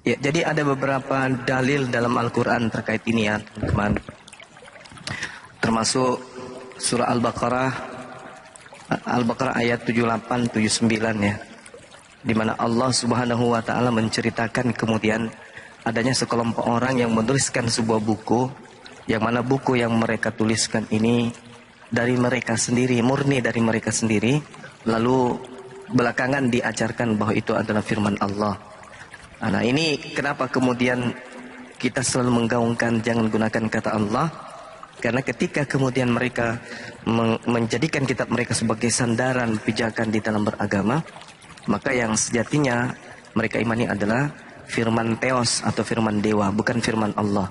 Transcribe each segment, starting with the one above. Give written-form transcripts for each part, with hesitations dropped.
Ya, jadi ada beberapa dalil dalam Al-Quran terkait ini ya teman-teman. Termasuk surah Al-Baqarah ayat 78, 79 ya. Di mana Allah Subhanahu wa taala menceritakan kemudian adanya sekelompok orang yang menuliskan sebuah buku, yang mana buku yang mereka tuliskan ini dari mereka sendiri, murni dari mereka sendiri, lalu belakangan diajarkan bahwa itu adalah firman Allah. Nah, ini kenapa kemudian kita selalu menggaungkan jangan gunakan kata Allah, karena ketika kemudian mereka menjadikan kitab mereka sebagai sandaran pijakan di dalam beragama, maka yang sejatinya mereka imani adalah firman Theos atau firman dewa, bukan firman Allah.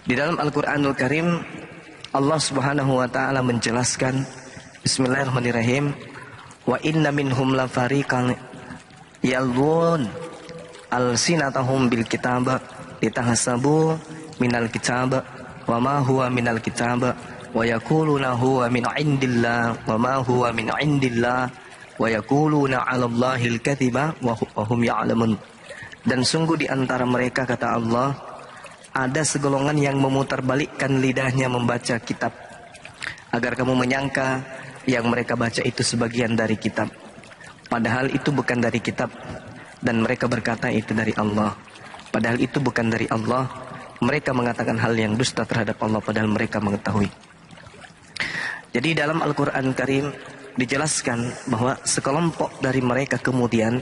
Di dalam Al-Quranul Karim, Allah Subhanahu wa taala menjelaskan, Bismillahirrahmanirrahim, wa inna minhum la fariqan yalwun alsinatahum bil kitab litahsabu minal kitab wa ma huwa minal kitab wa yaquluna huwa min indillah wa ma huwa min indillah wa yaquluna 'ala Allahil kadziba wa hum ya'lamun. Dan sungguh di antara mereka, kata Allah, ada segolongan yang memutarbalikkan lidahnya membaca kitab agar kamu menyangka yang mereka baca itu sebagian dari kitab, padahal itu bukan dari kitab, dan mereka berkata itu dari Allah, padahal itu bukan dari Allah. Mereka mengatakan hal yang dusta terhadap Allah padahal mereka mengetahui. Jadi dalam Al-Quran Karim dijelaskan bahwa sekelompok dari mereka kemudian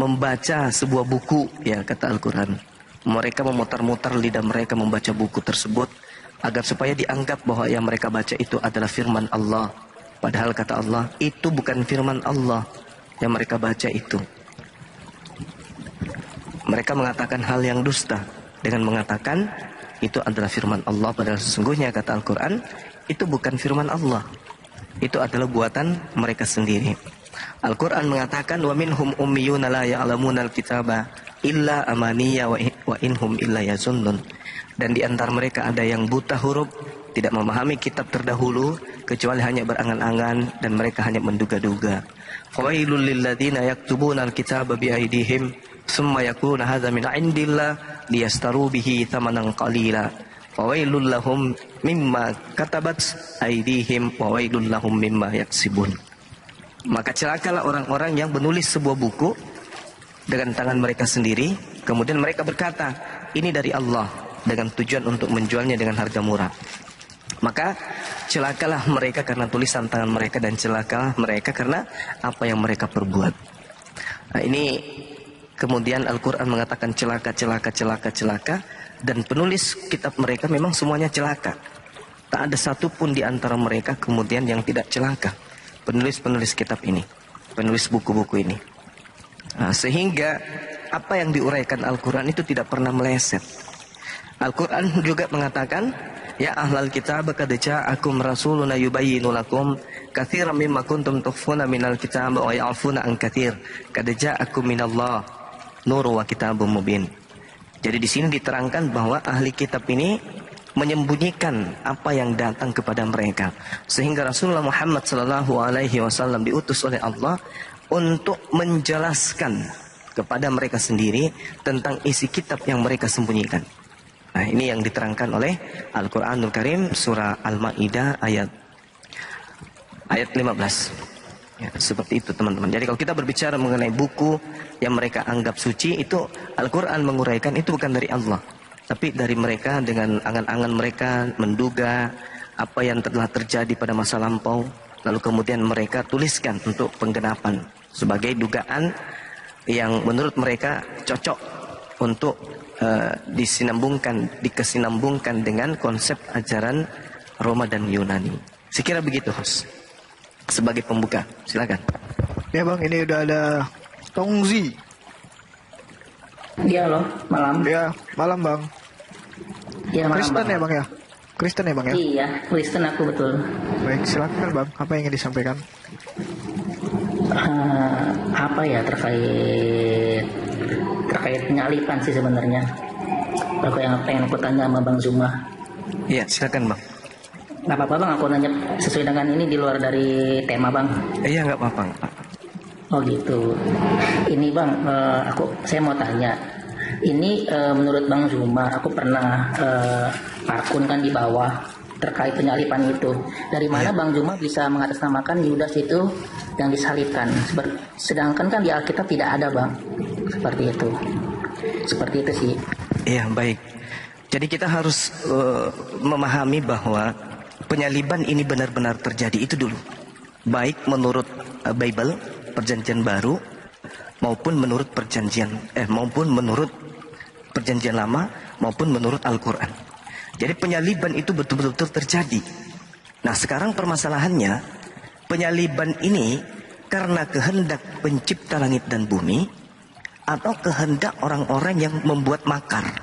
membaca sebuah buku, ya kata Al-Quran. Mereka memutar-mutar lidah mereka membaca buku tersebut agar supaya dianggap bahwa yang mereka baca itu adalah firman Allah. Padahal kata Allah, itu bukan firman Allah yang mereka baca itu. Mereka mengatakan hal yang dusta dengan mengatakan itu adalah firman Allah, padahal sesungguhnya kata Al-Quran, itu bukan firman Allah. Itu adalah buatan mereka sendiri. Al-Quran mengatakan, wa minhum ummiyuna la ya'lamuna al-kitaba illa amaniya wa inhum illa yazunnun. Dan di antara mereka ada yang buta huruf, tidak memahami kitab terdahulu kecuali hanya berangan-angan dan mereka hanya menduga-duga. Fawailul lilladzina yaktubuna al-kitaba biaydihim summa yaquluna hadza min indillah liyastaru bihi thamanan qalila. Fawailul lahum mimma katabat aydihim wa wailul lahum mimma yaksibun. Maka celakalah orang-orang yang menulis sebuah buku dengan tangan mereka sendiri, kemudian mereka berkata, ini dari Allah, dengan tujuan untuk menjualnya dengan harga murah. Maka celakalah mereka karena tulisan tangan mereka, dan celakalah mereka karena apa yang mereka perbuat. Nah, ini kemudian Al-Quran mengatakan celaka, celaka, celaka, celaka. Dan penulis kitab mereka memang semuanya celaka. Tak ada satupun di antara mereka kemudian yang tidak celaka. Penulis-penulis kitab ini, penulis buku-buku ini. Nah, sehingga apa yang diuraikan Al-Quran itu tidak pernah meleset. Al-Quran juga mengatakan, ya ahlal kitab qad ja'akum rasuluna yubayyinu lakum katsiran mimma kuntum tukhfuna minal kitab wa ya'funa an katsir qad ja'akum minallah nurun wa kitabun mubin. Jadi di sini diterangkan bahwa ahli kitab ini menyembunyikan apa yang datang kepada mereka, sehingga Rasulullah Muhammad SAW diutus oleh Allah untuk menjelaskan kepada mereka sendiri tentang isi kitab yang mereka sembunyikan. Nah, ini yang diterangkan oleh Al-Quranul Karim surah Al-Ma'idah ayat 15. Ya, seperti itu teman-teman. Jadi kalau kita berbicara mengenai buku yang mereka anggap suci, itu Al-Quran menguraikan itu bukan dari Allah, tapi dari mereka dengan angan-angan mereka menduga apa yang telah terjadi pada masa lampau, lalu kemudian mereka tuliskan untuk penggenapan sebagai dugaan yang menurut mereka cocok untuk dikesinambungkan dengan konsep ajaran Roma dan Yunani. Sekira begitu, host. Sebagai pembuka, silakan. Ya bang, ini udah ada Tongzi. Iya loh, malam. Ya, malam bang. Iya malam. Kristen bang. ya bang ya? Kristen ya bang ya? Iya, Kristen aku betul. Baik, silakan bang. Apa yang ingin disampaikan? Apa ya terkait penyalipan sih sebenarnya. Aku yang pengen aku tanya sama Bang Zuma. Iya, silakan bang. Nggak apa-apa bang, aku nanya sesuai dengan ini di luar dari tema bang. Iya, nggak apa-apa. Oh gitu. Ini Bang, saya mau tanya. Ini menurut Bang Zuma, aku pernah parkun kan di bawah terkait penyalipan itu. Dari mana Bang Zuma bisa mengatasnamakan Yudas itu yang disalibkan? Sedangkan kan di Alkitab tidak ada Bang. Seperti itu. Seperti itu sih. Iya, baik. Jadi kita harus memahami bahwa penyaliban ini benar-benar terjadi itu dulu. Baik menurut Bible, Perjanjian Baru, maupun menurut Perjanjian Lama, maupun menurut Al-Quran. Jadi penyaliban itu betul-betul terjadi. Nah, sekarang permasalahannya, penyaliban ini karena kehendak pencipta langit dan bumi, atau kehendak orang-orang yang membuat makar,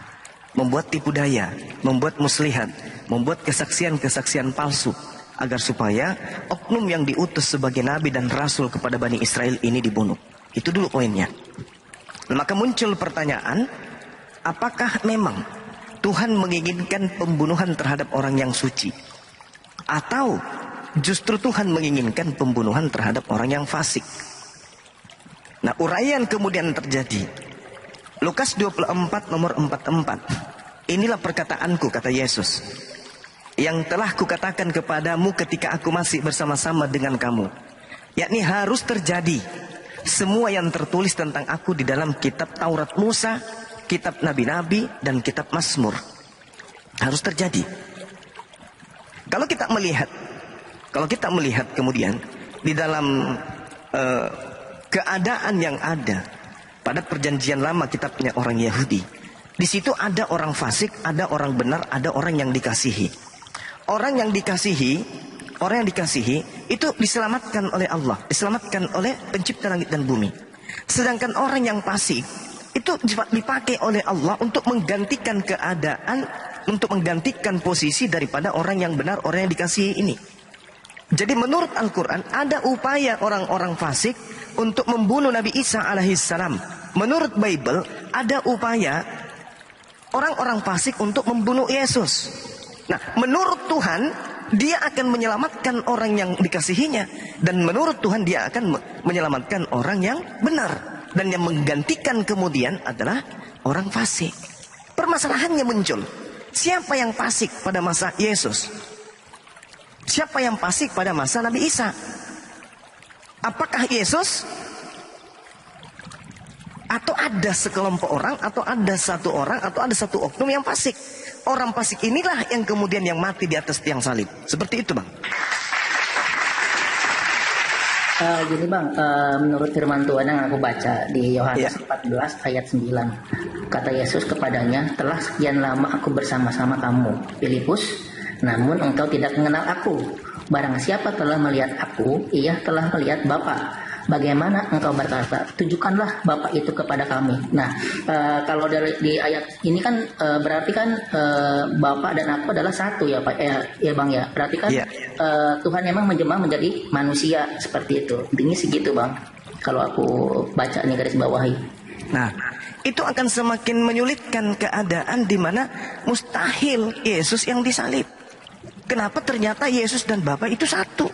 membuat tipu daya, membuat muslihat, membuat kesaksian-kesaksian palsu, agar supaya oknum yang diutus sebagai nabi dan rasul kepada Bani Israel ini dibunuh. Itu dulu poinnya. Maka muncul pertanyaan, apakah memang Tuhan menginginkan pembunuhan terhadap orang yang suci? Atau justru Tuhan menginginkan pembunuhan terhadap orang yang fasik? Nah, uraian kemudian terjadi. Lukas 24 nomor 44. Inilah perkataanku, kata Yesus, yang telah kukatakan kepadamu ketika aku masih bersama-sama dengan kamu. Yakni harus terjadi semua yang tertulis tentang aku di dalam kitab Taurat Musa, kitab Nabi-Nabi, dan kitab Mazmur. Harus terjadi. Kalau kita melihat kemudian di dalam keadaan yang ada pada perjanjian lama kitabnya orang Yahudi, di situ ada orang fasik, ada orang benar, ada orang yang dikasihi. Orang yang dikasihi itu diselamatkan oleh Allah, diselamatkan oleh pencipta langit dan bumi. Sedangkan orang yang fasik itu dipakai oleh Allah untuk menggantikan keadaan, untuk menggantikan posisi daripada orang yang benar, orang yang dikasihi ini. Jadi menurut Al-Quran ada upaya orang-orang fasik untuk membunuh Nabi Isa alaihissalam. Menurut Bible ada upaya orang-orang fasik untuk membunuh Yesus. Nah, menurut Tuhan dia akan menyelamatkan orang yang dikasihinya, dan menurut Tuhan dia akan menyelamatkan orang yang benar, dan yang menggantikan kemudian adalah orang fasik. Permasalahannya muncul, siapa yang fasik pada masa Yesus? Siapa yang fasik pada masa Nabi Isa? Apakah Yesus? Atau ada sekelompok orang, atau ada satu orang, atau ada satu oknum yang fasik? Orang fasik inilah yang kemudian yang mati di atas tiang salib. Seperti itu, Bang. Gini Bang, menurut firman Tuhan yang aku baca di Yohanes 14 ayat 9. Kata Yesus kepadanya, telah sekian lama aku bersama-sama kamu, Filipus, namun engkau tidak mengenal aku. Barang siapa telah melihat aku, ia telah melihat Bapa. Bagaimana engkau berkata, tunjukkanlah Bapa itu kepada kami. Nah, kalau di ayat ini kan berarti kan Bapa dan aku adalah satu ya Pak, ya Bang ya. Berarti kan Tuhan memang menjelma menjadi manusia seperti itu. Intinya segitu Bang. Kalau aku bacanya garis bawahi. Nah, itu akan semakin menyulitkan keadaan di mana mustahil Yesus yang disalib. Kenapa ternyata Yesus dan Bapa itu satu?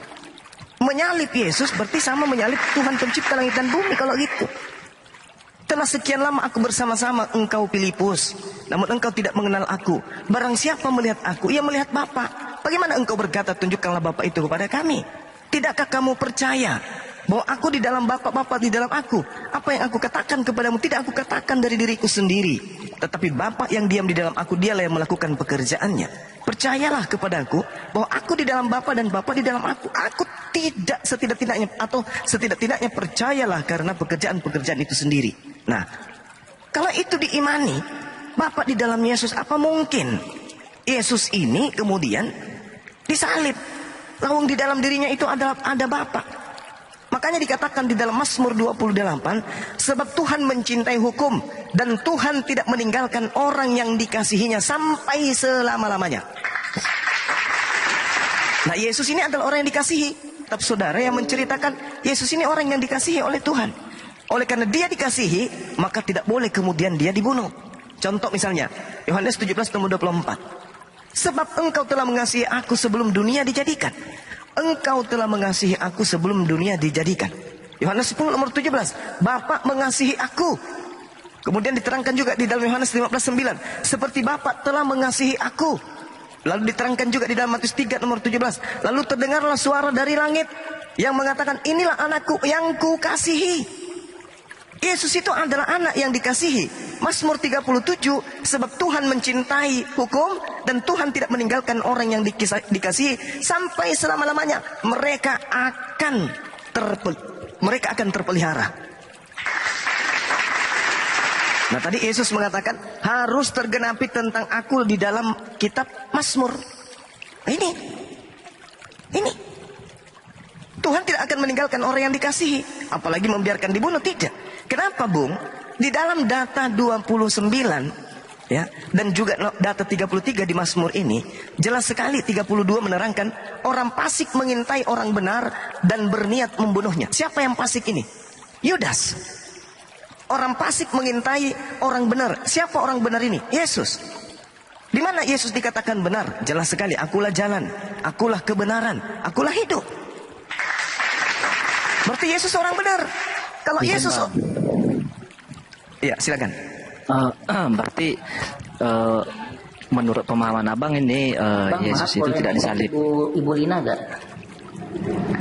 Menyalib Yesus berarti sama menyalib Tuhan pencipta langit dan bumi kalau gitu. Telah sekian lama aku bersama-sama engkau Filipus, namun engkau tidak mengenal aku. Barang siapa melihat aku, ia melihat Bapa. Bagaimana engkau berkata, tunjukkanlah Bapa itu kepada kami? Tidakkah kamu percaya bahwa aku di dalam Bapa, Bapa di dalam aku? Apa yang aku katakan kepadamu tidak aku katakan dari diriku sendiri, tetapi Bapa yang diam di dalam aku, dialah yang melakukan pekerjaannya. Percayalah kepadaku bahwa aku di dalam Bapa dan Bapa di dalam aku. Aku tidak setidak-tidaknya percayalah karena pekerjaan-pekerjaan itu sendiri. Nah, kalau itu diimani, Bapa di dalam Yesus, apa mungkin Yesus ini kemudian disalib? Lawang di dalam dirinya itu ada Bapa. Makanya dikatakan di dalam Mazmur 28, sebab Tuhan mencintai hukum dan Tuhan tidak meninggalkan orang yang dikasihinya sampai selama-lamanya. Nah, Yesus ini adalah orang yang dikasihi. Tapi saudara yang menceritakan Yesus ini orang yang dikasihi oleh Tuhan. Oleh karena dia dikasihi, maka tidak boleh kemudian dia dibunuh. Contoh misalnya Yohanes 17 nomor 24. Sebab engkau telah mengasihi aku sebelum dunia dijadikan. Engkau telah mengasihi aku sebelum dunia dijadikan. Yohanes 10 nomor 17. Bapa mengasihi aku. Kemudian diterangkan juga di dalam Yohanes 15:9. Seperti Bapa telah mengasihi aku. Lalu diterangkan juga di dalam Matius 3 nomor 17. Lalu terdengarlah suara dari langit yang mengatakan, inilah anakku yang kukasihi. Yesus itu adalah anak yang dikasihi. Mazmur 37, sebab Tuhan mencintai hukum dan Tuhan tidak meninggalkan orang yang dikasihi sampai selama-lamanya. Mereka akan terpelihara. Nah, tadi Yesus mengatakan harus tergenapi tentang aku di dalam kitab Mazmur. Ini Tuhan tidak akan meninggalkan orang yang dikasihi, apalagi membiarkan dibunuh, tidak. Kenapa, Bung? Di dalam data 29 ya, dan juga data 33 di Mazmur ini jelas sekali. 32 menerangkan orang fasik mengintai orang benar dan berniat membunuhnya. Siapa yang fasik ini? Yudas. Orang fasik mengintai orang benar. Siapa orang benar ini? Yesus. Di mana Yesus dikatakan benar? Jelas sekali, akulah jalan, akulah kebenaran, akulah hidup. Berarti Yesus orang benar. Kalau Yesus, ya silakan. Berarti menurut pemahaman abang ini Bang, Yesus maaf, itu boleh tidak nanya disalib. Ibu Lina gak?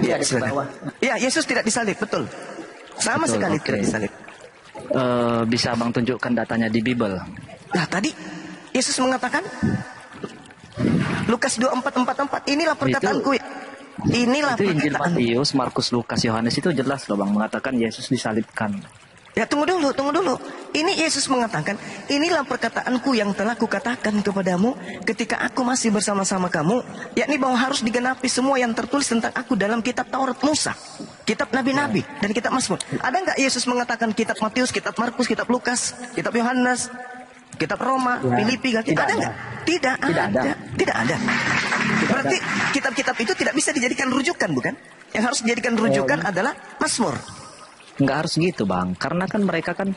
Ya, Ada di silakan. bawah. Ya, Yesus tidak disalib, betul. Sama Betul, sekali oke. tidak disalib. Bisa abang tunjukkan datanya di Bible? Nah, tadi Yesus mengatakan Lukas 24:44, inilah perkataanku. Inilah Itu Injil perkataan. Matius, Markus, Lukas, Yohanes itu jelas loh bang mengatakan Yesus disalibkan. Ya, tunggu dulu. Ini Yesus mengatakan, inilah perkataanku yang telah kukatakan kepadamu ketika aku masih bersama-sama kamu, yakni bahwa harus digenapi semua yang tertulis tentang aku dalam kitab Taurat Musa, kitab Nabi-Nabi, dan kitab Mazmur. Ada nggak Yesus mengatakan kitab Matius, kitab Markus, kitab Lukas, kitab Yohanes, kitab Roma, Filipi? Ada nggak? Tidak ada. Berarti kitab-kitab itu tidak bisa dijadikan rujukan, bukan? Yang harus dijadikan rujukan adalah Mazmur. Nggak harus gitu bang, karena kan mereka kan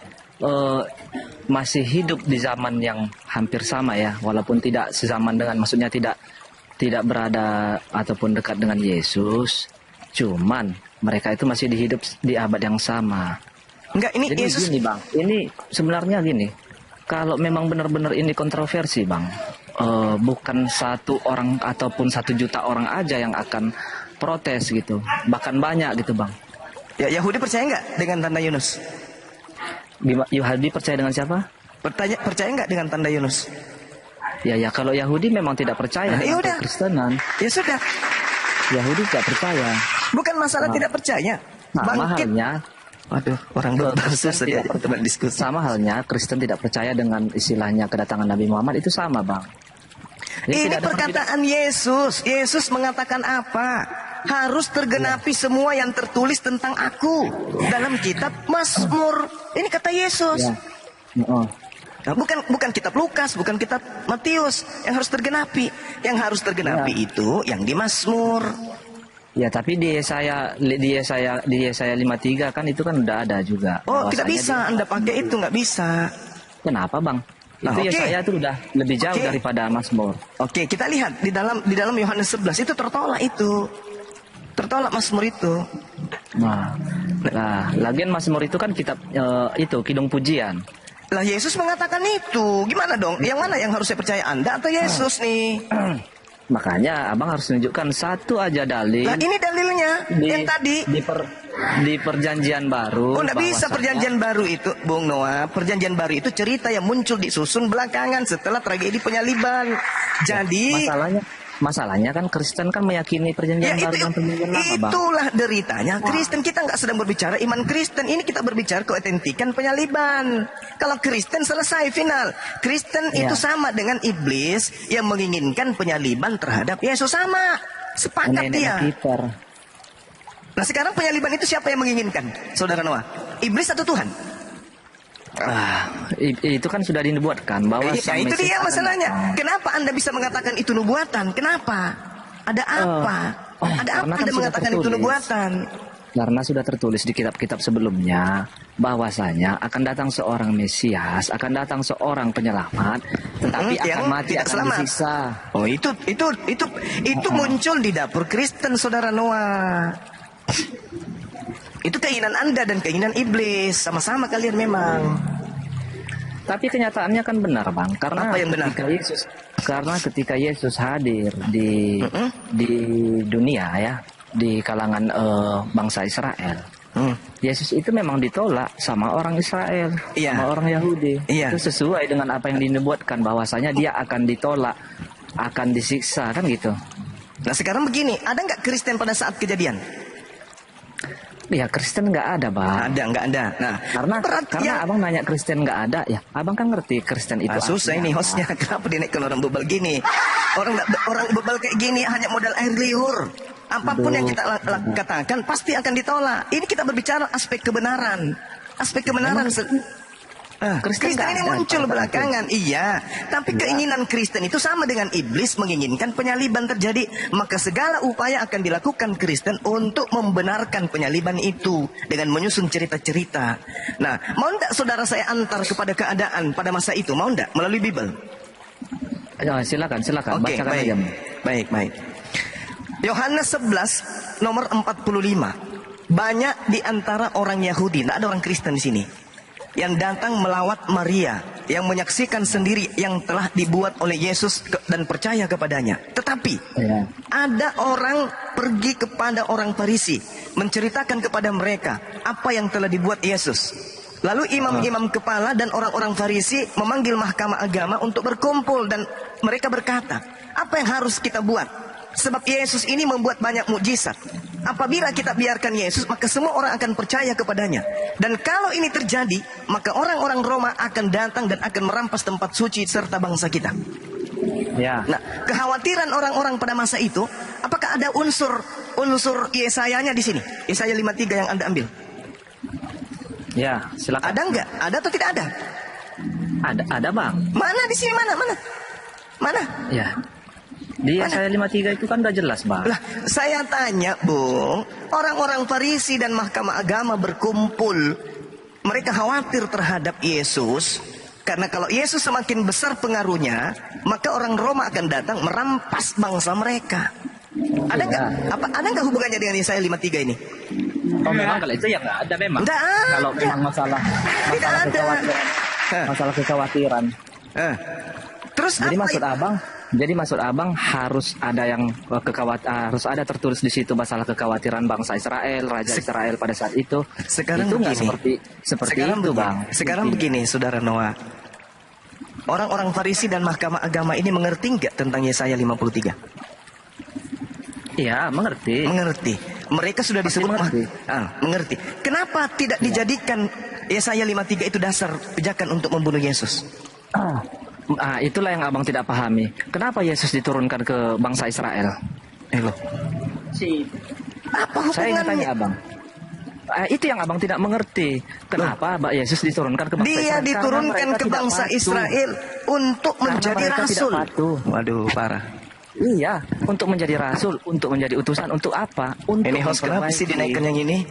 masih hidup di zaman yang hampir sama ya, walaupun tidak sezaman dengan, maksudnya tidak berada ataupun dekat dengan Yesus, cuman mereka itu masih hidup di abad yang sama. Enggak, ini Jadi Yesus. gini bang, ini sebenarnya gini, kalau memang benar-benar ini kontroversi bang, bukan satu orang ataupun 1 juta orang aja yang akan protes gitu, bahkan banyak gitu bang. Ya, Yahudi percaya nggak dengan tanda Yunus? Yahudi percaya dengan siapa? Percaya nggak dengan tanda Yunus? Ya kalau Yahudi memang tidak percaya Nah, dengan yaudah. Kekristenan. Ya sudah, Yahudi tidak percaya. bukan masalah tidak percaya. Sama Bangkit. halnya, Waduh, orang Kristen bersusah tidak teman diskusi. sama halnya Kristen tidak percaya dengan istilahnya kedatangan Nabi Muhammad, itu sama bang. Jadi Ini tidak ada perkataan Yesus. Yesus mengatakan apa? Harus tergenapi semua yang tertulis tentang aku dalam kitab Mazmur. Ini kata Yesus. Ya. Oh. Nah, bukan kitab Lukas, bukan kitab Matius yang harus tergenapi. Yang harus tergenapi itu yang di Mazmur. Ya tapi di Yesaya 53 kan itu kan udah ada juga. Oh, tidak Bahwasanya bisa Anda pakai itu, nggak bisa. Kenapa bang? Nah, Itu oke. Yesaya itu udah lebih jauh Oke. daripada Mazmur. Oke, kita lihat di dalam Yohanes 11 itu tertolak itu. Tertolak Mazmur itu. Nah, lagian Mazmur itu kan kitab itu Kidung Pujian. Lah Yesus mengatakan itu. Gimana dong? Yang mana yang harus saya percaya, Anda atau Yesus nih? Makanya abang harus menunjukkan satu aja dalil. Nah, ini dalilnya yang tadi. Di perjanjian baru. Oh, nggak bisa bahwasanya- perjanjian baru itu, Bung Noah. Perjanjian baru itu cerita yang muncul disusun belakangan setelah tragedi penyaliban. Jadi, Masalahnya kan Kristen kan meyakini perjanjian baru dan perjanjian lama, bang. itulah deritanya Kristen. Kita nggak sedang berbicara iman Kristen. Ini kita berbicara keautentikan penyaliban. Kalau Kristen selesai final. Kristen Ya. itu sama dengan iblis yang menginginkan penyaliban terhadap Yesus, sama. Sepakat dia. Kiper. Nah, sekarang penyaliban itu siapa yang menginginkan, Saudara Noah? Iblis atau Tuhan? Itu kan sudah dinubuatkan bahwa Nah, sang itu Mesias dia akan masalahnya. datang. Kenapa Anda bisa mengatakan itu nubuatan? Kenapa? Ada apa? Ada karena apa kan Anda sudah mengatakan itu tertulis. nubuatan? Karena sudah tertulis di kitab-kitab sebelumnya bahwasanya akan datang seorang Mesias, akan datang seorang penyelamat, tetapi yang akan mati, tidak akan selamat. disiksa. Oh, itu muncul di dapur Kristen, Saudara Noah. Itu keinginan Anda dan keinginan iblis. Sama-sama kalian memang. Tapi kenyataannya kan benar, Bang. Karena Apa yang benar? ketika Yesus hadir di dunia ya, di kalangan bangsa Israel. Yesus itu memang ditolak sama orang Israel, Iya. sama orang Yahudi. Iya. Itu sesuai dengan apa yang dinubuatkan, bahwasanya dia akan ditolak, akan disiksa, kan gitu. Nah sekarang begini, ada nggak Kristen pada saat kejadian? Ya Kristen nggak ada, Bang. Ada, nggak ada. Nah, Karena abang nanya Kristen nggak ada, ya abang kan ngerti Kristen itu. susah ini hostnya. Kenapa dinaikkan orang bebal gini? Orang bebal kayak gini hanya modal air liur. Apapun yang kita katakan pasti akan ditolak. Ini kita berbicara aspek kebenaran. Aspek kebenaran. Kristen ini muncul belakangan, iya. Tapi keinginan Kristen itu sama dengan iblis menginginkan penyaliban terjadi. Maka segala upaya akan dilakukan Kristen untuk membenarkan penyaliban itu dengan menyusun cerita-cerita. Nah, mau enggak saudara saya antar kepada keadaan pada masa itu? Mau enggak melalui Bible? Ya, silakan. Oke, Bacakan baik. aja. Baik. Yohanes 11 nomor 45. Banyak di antara orang Yahudi, tidak ada orang Kristen di sini, yang datang melawat Maria, yang menyaksikan sendiri yang telah dibuat oleh Yesus dan percaya kepadanya. Tetapi ada orang pergi kepada orang Farisi, menceritakan kepada mereka apa yang telah dibuat Yesus. Lalu imam-imam kepala dan orang-orang Farisi memanggil mahkamah agama untuk berkumpul, dan mereka berkata, apa yang harus kita buat? Sebab Yesus ini membuat banyak mukjizat. Apabila kita biarkan Yesus, maka semua orang akan percaya kepadanya. Dan kalau ini terjadi, maka orang-orang Roma akan datang dan akan merampas tempat suci serta bangsa kita. Ya. Nah, kekhawatiran orang-orang pada masa itu, apakah ada unsur Yesayanya di sini? Yesaya 53 yang Anda ambil. Ya, silakan. Ada enggak? Ada atau tidak ada? Ada, Bang. Mana di sini? Mana? Ya. Di Yesaya 53 itu kan udah jelas, Bang. Lah, saya tanya, Bung, orang-orang Farisi dan mahkamah agama berkumpul. Mereka khawatir terhadap Yesus, karena kalau Yesus semakin besar pengaruhnya, maka orang Roma akan datang merampas bangsa mereka. Ada nggak? Ada nggak hubungannya dengan Yesaya 53 ini? Oh, memang kalau itu ya nggak ada memang. Nggak ada. Kalau memang masalah Tidak ada. masalah kekhawatiran. Terus Jadi maksud abang harus ada yang harus ada tertulis di situ masalah kekhawatiran bangsa Israel, raja Israel pada saat itu. Sekarang itu begini. seperti itu, Bang. Sekarang begini, Saudara Noah. Orang-orang Farisi dan mahkamah agama ini mengerti nggak tentang Yesaya 53? Iya, mengerti. Mereka sudah disebut mengerti. Kenapa tidak dijadikan Yesaya 53 itu dasar pijakan untuk membunuh Yesus? Itulah yang abang tidak pahami. Kenapa Yesus diturunkan ke bangsa Israel? Loh. Apa Saya ingin tanya hubungannya? abang. Itu yang abang tidak mengerti. Kenapa Yesus diturunkan ke bangsa Israel? Dia diturunkan ke bangsa Israel untuk menjadi rasul. Waduh, parah. Iya, untuk menjadi rasul, untuk menjadi utusan, untuk apa? Untuk Ini host kenapa sih dinaikkan yang ini?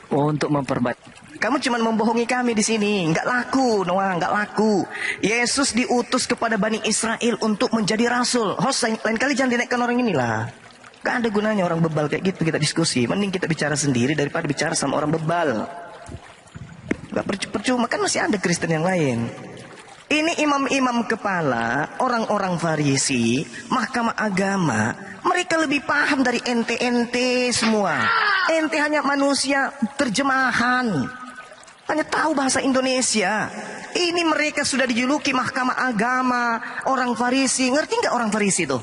Untuk memperbaiki. Kamu cuma membohongi kami di sini. Nggak laku, Noah, nggak laku. Yesus diutus kepada Bani Israel untuk menjadi rasul. Host, lain kali jangan dinaikkan orang inilah. Gak ada gunanya orang bebal kayak gitu kita diskusi. Mending kita bicara sendiri daripada bicara sama orang bebal. Gak percuma, kan masih ada Kristen yang lain. Ini imam-imam kepala, orang-orang Farisi, mahkamah agama. Mereka lebih paham dari ente-ente semua. Ente hanya manusia terjemahan. Hanya tahu bahasa Indonesia. Ini mereka sudah dijuluki mahkamah agama, orang Farisi. Ngerti nggak orang Farisi itu?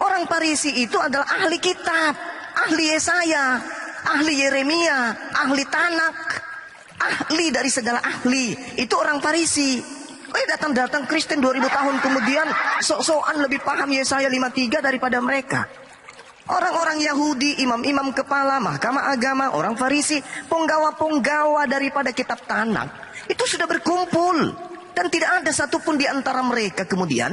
Orang Farisi itu adalah ahli kitab, ahli Yesaya, ahli Yeremia, ahli Tanak, ahli dari segala ahli. Itu orang Farisi. Datang-datang Kristen 2000 tahun kemudian sok-sokan lebih paham Yesaya 53 daripada mereka. Orang-orang Yahudi, imam-imam kepala, mahkamah agama, orang Farisi, penggawa-penggawa daripada kitab Tanak, itu sudah berkumpul. Dan tidak ada satupun di antara mereka kemudian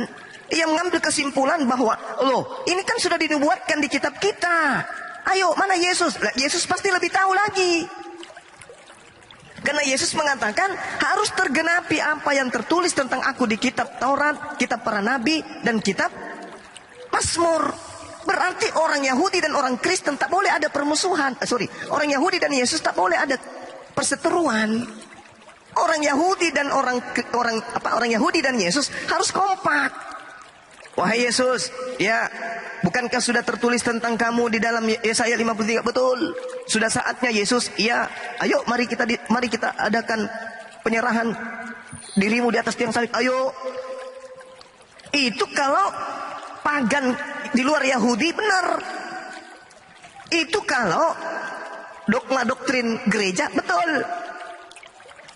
yang mengambil kesimpulan bahwa, loh, ini kan sudah dinubuatkan di kitab kita. Ayo, mana Yesus? Yesus pasti lebih tahu lagi. Karena Yesus mengatakan harus tergenapi apa yang tertulis tentang aku di kitab Taurat, kitab para nabi, dan kitab Mazmur. Berarti orang Yahudi dan orang Kristen tak boleh ada permusuhan. Orang Yahudi dan Yesus tak boleh ada perseteruan. Orang Yahudi dan orang Yahudi dan Yesus harus kompak. Wahai Yesus, ya, bukankah sudah tertulis tentang kamu di dalam Yesaya 53? Betul. Sudah saatnya Yesus, ya, ayo mari kita adakan penyerahan dirimu di atas tiang salib. Ayo. Itu kalau pagan di luar Yahudi benar. Itu kalau dogma doktrin gereja betul.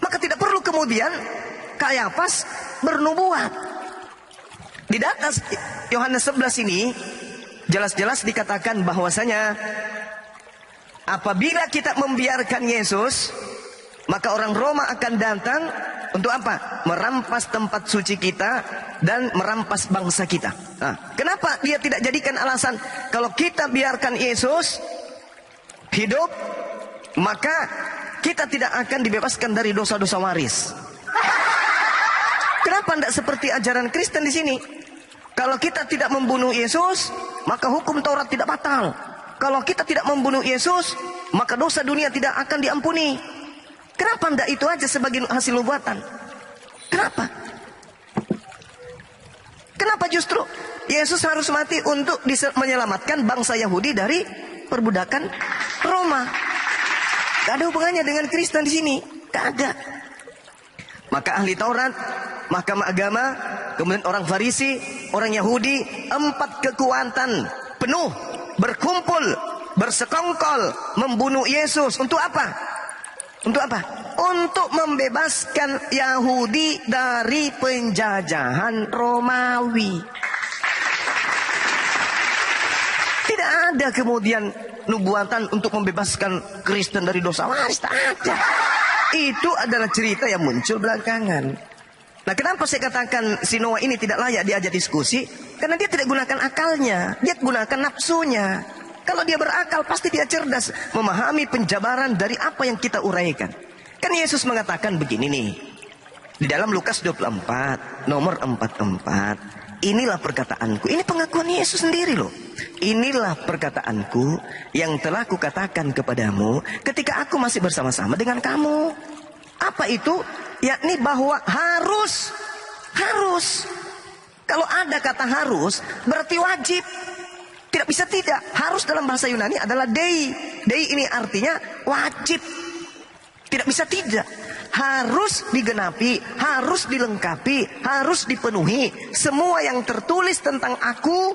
Maka tidak perlu kemudian Kayafas bernubuat. Di atas Yohanes 11 ini jelas-jelas dikatakan bahwasanya apabila kita membiarkan Yesus, maka orang Roma akan datang untuk apa? Merampas tempat suci kita dan merampas bangsa kita. Nah, kenapa dia tidak jadikan alasan kalau kita biarkan Yesus hidup, maka kita tidak akan dibebaskan dari dosa-dosa waris? Kenapa tidak seperti ajaran Kristen di sini? Kalau kita tidak membunuh Yesus, maka hukum Taurat tidak batal. Kalau kita tidak membunuh Yesus, maka dosa dunia tidak akan diampuni. Kenapa tidak itu aja sebagai hasil nubuatan? Kenapa? Kenapa justru Yesus harus mati untuk menyelamatkan bangsa Yahudi dari perbudakan Roma? Gak ada hubungannya dengan Kristen di sini. Gak ada. Maka ahli Taurat, mahkamah agama, kemudian orang Farisi, orang Yahudi, 4 kekuatan penuh berkumpul, bersekongkol membunuh Yesus. Untuk apa? Untuk apa? Untuk membebaskan Yahudi dari penjajahan Romawi. Tidak ada kemudian nubuatan untuk membebaskan Kristen dari dosa waris. Tak ada. Itu adalah cerita yang muncul belakangan. Nah, kenapa saya katakan si Noah ini tidak layak diajak diskusi? Karena dia tidak gunakan akalnya. Dia gunakan nafsunya. Kalau dia berakal, pasti dia cerdas memahami penjabaran dari apa yang kita uraikan. Kan Yesus mengatakan begini nih. Di dalam Lukas 24, nomor 44. Inilah perkataanku. Ini pengakuan Yesus sendiri loh. Inilah perkataanku yang telah kukatakan kepadamu ketika aku masih bersama-sama dengan kamu. Apa itu? Yakni bahwa harus. Kalau ada kata harus, berarti wajib. Tidak bisa tidak. Harus dalam bahasa Yunani adalah dei. Dei ini artinya wajib. Tidak bisa tidak. Harus digenapi, harus dilengkapi, harus dipenuhi semua yang tertulis tentang aku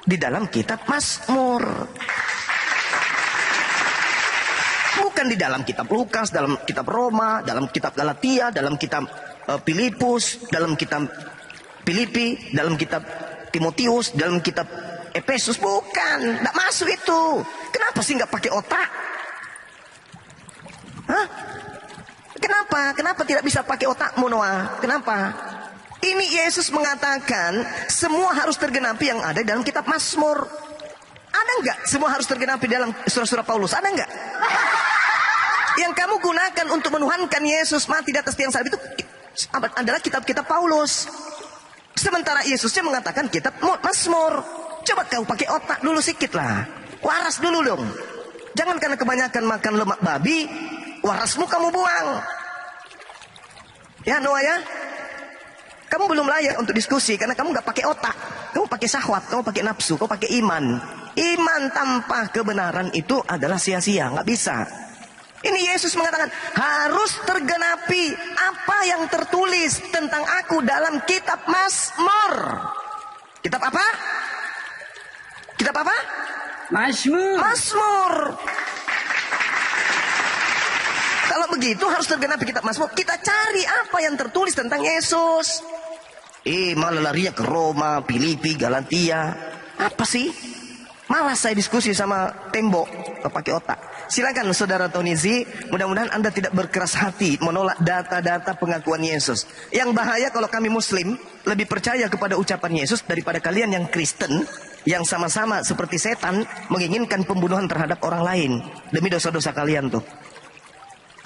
di dalam kitab Mazmur. Bukan di dalam kitab Lukas, dalam kitab Roma, dalam kitab Galatia, dalam kitab Filipus, dalam kitab Filipi, dalam kitab Timotius, dalam kitab Efesus. Bukan, tidak masuk itu. Kenapa sih nggak pakai otak? Hah? Kenapa tidak bisa pakai otakmu, Noah? Kenapa? Ini Yesus mengatakan semua harus tergenapi yang ada dalam kitab Mazmur. Ada nggak semua harus tergenapi dalam surah-surah Paulus? Ada nggak? Yang kamu gunakan untuk menuhankan Yesus mati di atas tiang salib itu adalah kitab-kitab Paulus. Sementara Yesusnya mengatakan kitab Mazmur. Coba kau pakai otak dulu sedikit lah. Waras dulu dong. Jangan karena kebanyakan makan lemak babi, warasmu kamu buang. Ya Noah ya. Kamu belum layak untuk diskusi karena kamu gak pakai otak. Kamu pakai syahwat, kamu pakai nafsu, kamu pakai iman. Iman tanpa kebenaran itu adalah sia-sia, gak bisa. Ini Yesus mengatakan harus tergenapi apa yang tertulis tentang aku dalam kitab Mazmur. Kitab apa? Kitab apa? Mazmur. Kalau begitu harus tergenapi kitab Mazmur. Kita cari apa yang tertulis tentang Yesus. Malah larinya ke Roma, Filipi, Galatia. Apa sih? Malas saya diskusi sama tembok, pakai otak. Silakan saudara Tonizi, mudah-mudahan Anda tidak berkeras hati menolak data-data pengakuan Yesus. Yang bahaya kalau kami Muslim lebih percaya kepada ucapan Yesus daripada kalian yang Kristen, yang sama-sama seperti setan menginginkan pembunuhan terhadap orang lain demi dosa-dosa kalian tuh.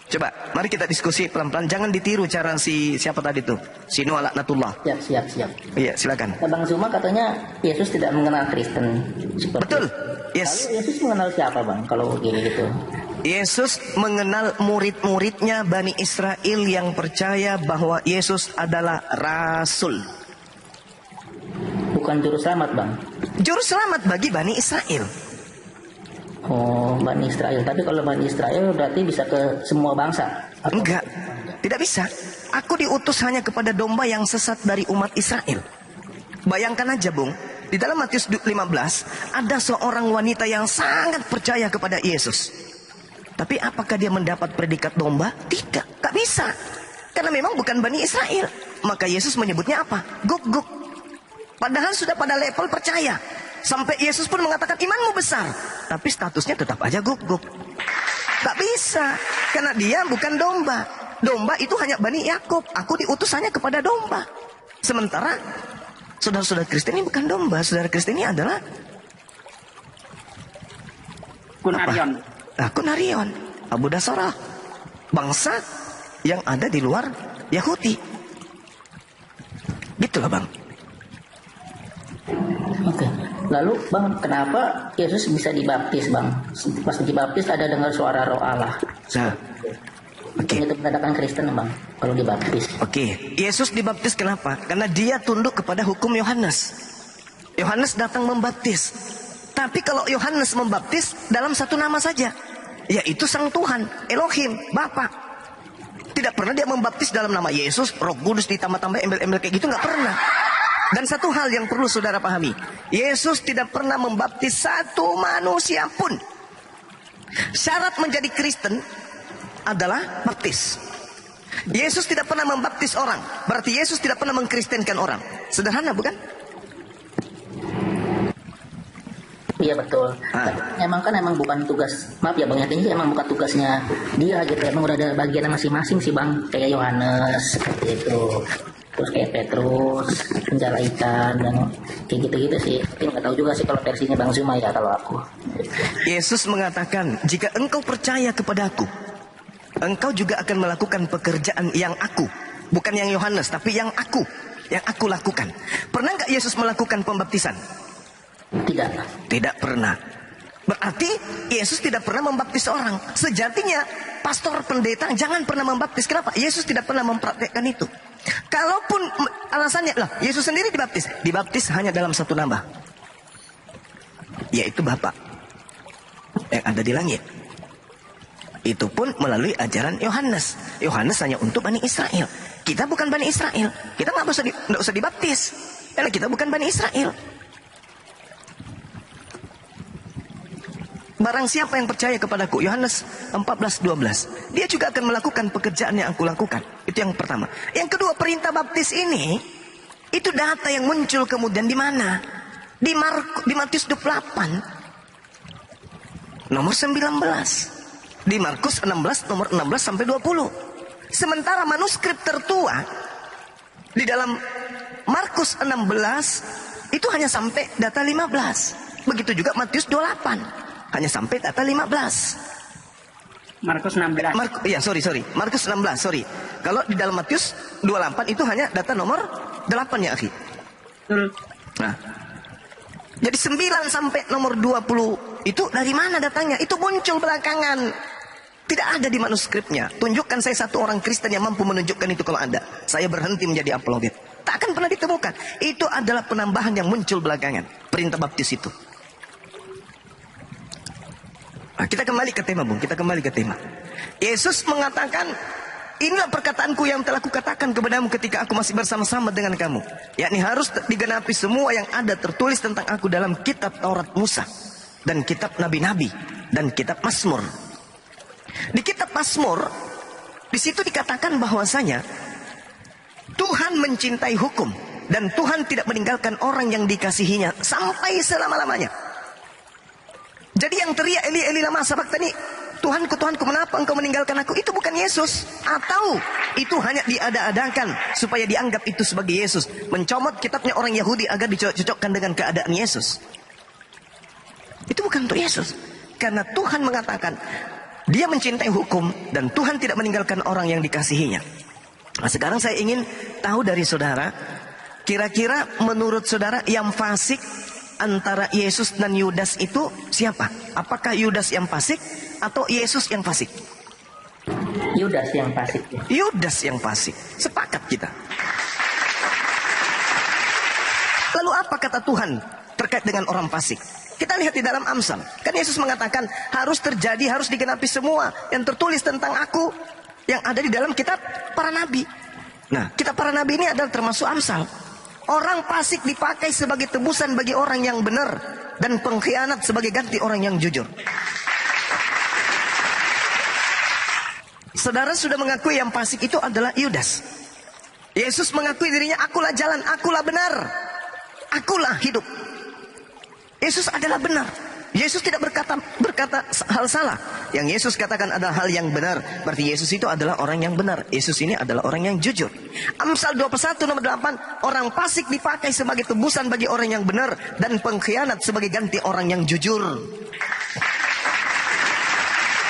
Coba, mari kita diskusi pelan-pelan. Jangan ditiru cara siapa tadi tuh, si Nuh laknatullah. Siap. Iya, silakan. Bang Zuma katanya Yesus tidak mengenal Kristen. Betul. Yes. Lalu Yesus mengenal siapa Bang? Kalau gini gitu. Yesus mengenal murid-muridnya Bani Israel yang percaya bahwa Yesus adalah Rasul. Bukan juru selamat Bang. Juru selamat bagi Bani Israel. Oh, Bani Israel. Tapi kalau Bani Israel berarti bisa ke semua bangsa? Atau... Enggak, tidak bisa. Aku diutus hanya kepada domba yang sesat dari umat Israel. Bayangkan aja Bung, di dalam Matius 15 ada seorang wanita yang sangat percaya kepada Yesus. Tapi apakah dia mendapat predikat domba? Tidak, gak bisa. Karena memang bukan Bani Israel. Maka Yesus menyebutnya apa? Guk-guk. Padahal sudah pada level percaya. Sampai Yesus pun mengatakan imanmu besar. Tapi statusnya tetap aja guk-guk. Tak bisa. Karena dia bukan domba. Domba itu hanya Bani Yakub. Aku diutus hanya kepada domba. Sementara saudara-saudara Kristen ini bukan domba. Saudara Kristen ini adalah Kunarion. Kunarion, Abu Dasarah. Bangsa yang ada di luar Yahudi. Gitulah Bang. Oke. Lalu Bang, kenapa Yesus bisa dibaptis Bang? Pas dibaptis ada dengar suara Roh Allah. Oke. Itu menandakan Kristen Bang, kalau dibaptis. Oke. Yesus dibaptis kenapa? Karena dia tunduk kepada hukum Yohanes. Yohanes datang membaptis. Tapi kalau Yohanes membaptis dalam satu nama saja, yaitu Sang Tuhan, Elohim, Bapa. Tidak pernah dia membaptis dalam nama Yesus, Roh Kudus ditambah-tambah embel-embel kayak gitu, nggak pernah. Dan satu hal yang perlu saudara pahami, Yesus tidak pernah membaptis satu manusia pun. Syarat menjadi Kristen adalah baptis. Yesus tidak pernah membaptis orang, berarti Yesus tidak pernah mengkristenkan orang. Sederhana bukan? Iya betul. Emang bukan tugas, maaf ya Bang, ini emang bukan tugasnya dia gitu. Emang udah ada bagian masing-masing sih Bang, kayak Yohanes seperti itu. Terus kayak Petrus, penjala ikan, dan kayak gitu-gitu sih. Tapi nggak tahu juga sih kalau versinya Bang Zuma ya kalau aku. Yesus mengatakan, jika engkau percaya kepadaku, engkau juga akan melakukan pekerjaan yang aku. Bukan yang Yohanes, tapi yang aku lakukan. Pernah nggak Yesus melakukan pembaptisan? Tidak. Tidak pernah. Berarti Yesus tidak pernah membaptis orang. Sejatinya, pastor pendeta jangan pernah membaptis. Kenapa? Yesus tidak pernah mempraktekkan itu. Kalaupun alasannya lah, Yesus sendiri dibaptis hanya dalam satu nama, yaitu Bapa yang ada di langit. Itu pun melalui ajaran Yohanes. Yohanes hanya untuk Bani Israel. Kita bukan Bani Israel. Kita nggak usah dibaptis, karena kita bukan Bani Israel. Barang siapa yang percaya kepadaku, Yohanes 14:12, dia juga akan melakukan pekerjaan yang aku lakukan. Itu yang pertama. Yang kedua, perintah baptis ini, itu data yang muncul kemudian di mana? Di Matius 28 nomor 19. Di Markus 16 nomor 16 sampai 20. Sementara manuskrip tertua di dalam Markus 16 itu hanya sampai data 15. Begitu juga Matius 28. Hanya sampai data 15. Markus 16. Markus 16, sorry. Kalau di dalam Matius 28 itu hanya data nomor 8 ya, akhi. Nah. Jadi 9 sampai nomor 20 itu dari mana datanya? Itu muncul belakangan. Tidak ada di manuskripnya. Tunjukkan saya satu orang Kristen yang mampu menunjukkan itu kalau ada. Saya berhenti menjadi apologet. Tak akan pernah ditemukan. Itu adalah penambahan yang muncul belakangan. Perintah baptis itu. Nah, kita kembali ke tema, Bung. Kita kembali ke tema. Yesus mengatakan, inilah perkataanku yang telah kukatakan kepadamu ketika aku masih bersama-sama dengan kamu. Yakni harus digenapi semua yang ada tertulis tentang aku dalam kitab Taurat Musa. Dan kitab Nabi-Nabi. Dan kitab Mazmur. Di kitab Mazmur, di situ dikatakan bahwasanya Tuhan mencintai hukum. Dan Tuhan tidak meninggalkan orang yang dikasihinya sampai selama-lamanya. Jadi yang teriak Eli Eli lama sabachthani, Tuhanku Tuhanku kenapa engkau meninggalkan aku, itu bukan Yesus. Atau itu hanya diada-adakan supaya dianggap itu sebagai Yesus. Mencomot kitabnya orang Yahudi agar dicocokkan dengan keadaan Yesus. Itu bukan untuk Yesus. Karena Tuhan mengatakan, Dia mencintai hukum dan Tuhan tidak meninggalkan orang yang dikasihinya. Nah, sekarang saya ingin tahu dari saudara, kira-kira menurut saudara yang fasik antara Yesus dan Yudas itu siapa? Apakah Yudas yang fasik atau Yesus yang fasik? Yudas yang fasik. Yudas yang fasik. Sepakat kita. Lalu apa kata Tuhan terkait dengan orang fasik? Kita lihat di dalam Amsal. Kan Yesus mengatakan harus terjadi, harus digenapi semua yang tertulis tentang aku yang ada di dalam kitab para nabi. Nah, kitab para nabi ini adalah termasuk Amsal. Orang fasik dipakai sebagai tebusan bagi orang yang benar dan pengkhianat sebagai ganti orang yang jujur. Saudara sudah mengakui yang fasik itu adalah Yudas. Yesus mengakui dirinya, akulah jalan, akulah benar, akulah hidup. Yesus adalah benar. Yesus tidak berkata hal salah. Yang Yesus katakan adalah hal yang benar. Berarti Yesus itu adalah orang yang benar. Yesus ini adalah orang yang jujur. Amsal 21 nomor 8. Orang fasik dipakai sebagai tebusan bagi orang yang benar dan pengkhianat sebagai ganti orang yang jujur.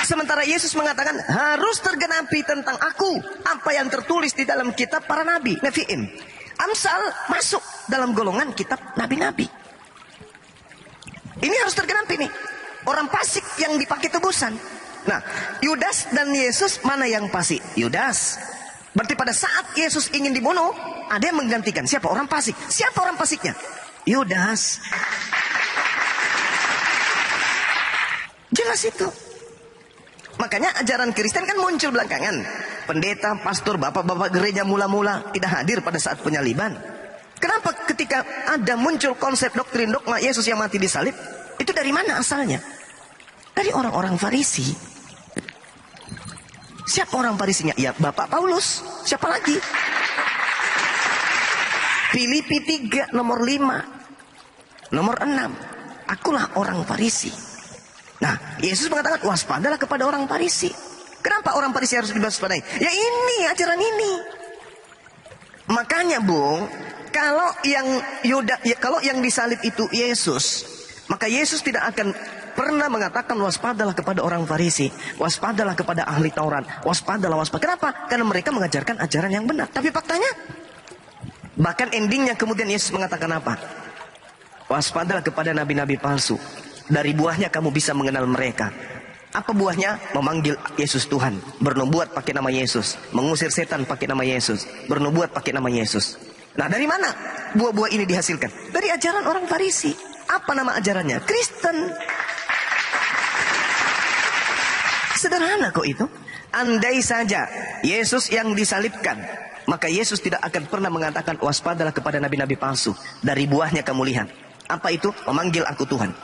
Sementara Yesus mengatakan harus tergenapi tentang aku apa yang tertulis di dalam kitab para nabi, Nevi'im. Amsal masuk dalam golongan kitab nabi-nabi. Ini harus tergenapi nih. Orang fasik yang dipakai tebusan. Nah, Yudas dan Yesus mana yang fasik? Yudas. Berarti pada saat Yesus ingin dibunuh, ada yang menggantikan. Siapa? Orang fasik. Siapa orang fasiknya? Yudas. Jelas itu. Makanya ajaran Kristen kan muncul belakangan. Pendeta, pastor, bapak-bapak gereja mula-mula tidak hadir pada saat penyaliban. Kenapa ketika ada muncul konsep doktrin dogma Yesus yang mati disalib? Itu dari mana asalnya? Dari orang-orang Farisi. Siapa orang Farisinya? Ya Bapak Paulus. Siapa lagi? Filipi 3 nomor 5 nomor 6. Akulah orang Farisi. Nah, Yesus mengatakan waspadalah kepada orang Farisi. Kenapa orang Farisi harus diwaspadai? Ya ini, ajaran ini. Makanya Bung, kalau yang disalib itu Yesus, maka Yesus tidak akan pernah mengatakan waspadalah kepada orang Farisi, waspadalah kepada ahli Taurat, waspadalah. Kenapa? Karena mereka mengajarkan ajaran yang benar. Tapi faktanya, bahkan endingnya kemudian Yesus mengatakan apa? Waspadalah kepada nabi-nabi palsu. Dari buahnya kamu bisa mengenal mereka. Apa buahnya? Memanggil Yesus Tuhan, bernubuat pakai nama Yesus, mengusir setan pakai nama Yesus, bernubuat pakai nama Yesus. Nah, dari mana buah-buah ini dihasilkan? Dari ajaran orang Farisi. Apa nama ajarannya? Kristen. Sederhana kok itu. Andai saja Yesus yang disalibkan, maka Yesus tidak akan pernah mengatakan waspadalah kepada nabi-nabi palsu. Dari buahnya kamu lihat. Apa itu? Memanggil aku Tuhan.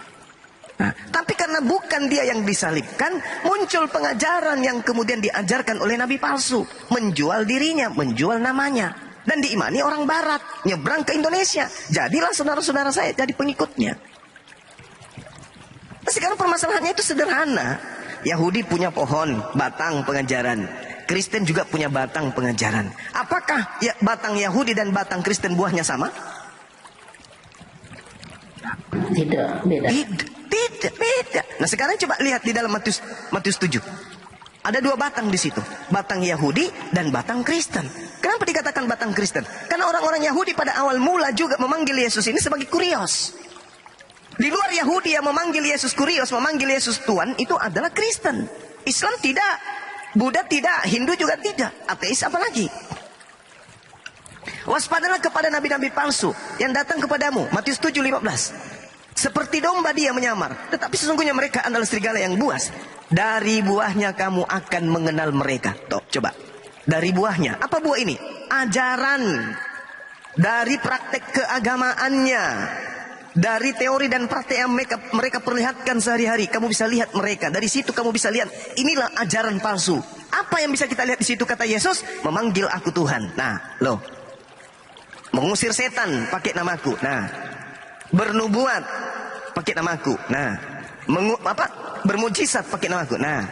Nah, tapi karena bukan dia yang disalibkan, muncul pengajaran yang kemudian diajarkan oleh nabi palsu. Menjual dirinya, menjual namanya. Dan diimani orang barat, nyebrang ke Indonesia. Jadilah saudara-saudara saya jadi pengikutnya. Nah, sekarang permasalahannya itu sederhana. Yahudi punya pohon, batang pengajaran. Kristen juga punya batang pengajaran. Apakah ya, batang Yahudi dan batang Kristen buahnya sama? Tidak, beda. Tidak, beda. Nah, sekarang coba lihat di dalam Matius 7. Ada dua batang di situ. Batang Yahudi dan batang Kristen. Kenapa dikatakan batang Kristen? Karena orang-orang Yahudi pada awal mula juga memanggil Yesus ini sebagai Kurios. Di luar Yahudi yang memanggil Yesus Kurios, memanggil Yesus Tuhan, itu adalah Kristen. Islam tidak, Buddha tidak, Hindu juga tidak, ateis apalagi. Waspadalah kepada nabi-nabi palsu yang datang kepadamu. Matius 7:15. Seperti domba dia menyamar, tetapi sesungguhnya mereka adalah serigala yang buas. Dari buahnya kamu akan mengenal mereka. Tuh, coba. Dari buahnya. Apa buah ini? Ajaran. Dari praktek keagamaannya. Dari teori dan praktek yang mereka perlihatkan sehari-hari. Kamu bisa lihat mereka. Dari situ kamu bisa lihat. Inilah ajaran palsu. Apa yang bisa kita lihat di situ? Kata Yesus, memanggil aku Tuhan. Nah, loh. Mengusir setan pakai namaku. Nah. Bernubuat pakai namaku. Nah, bermujizat pakai namaku. Nah,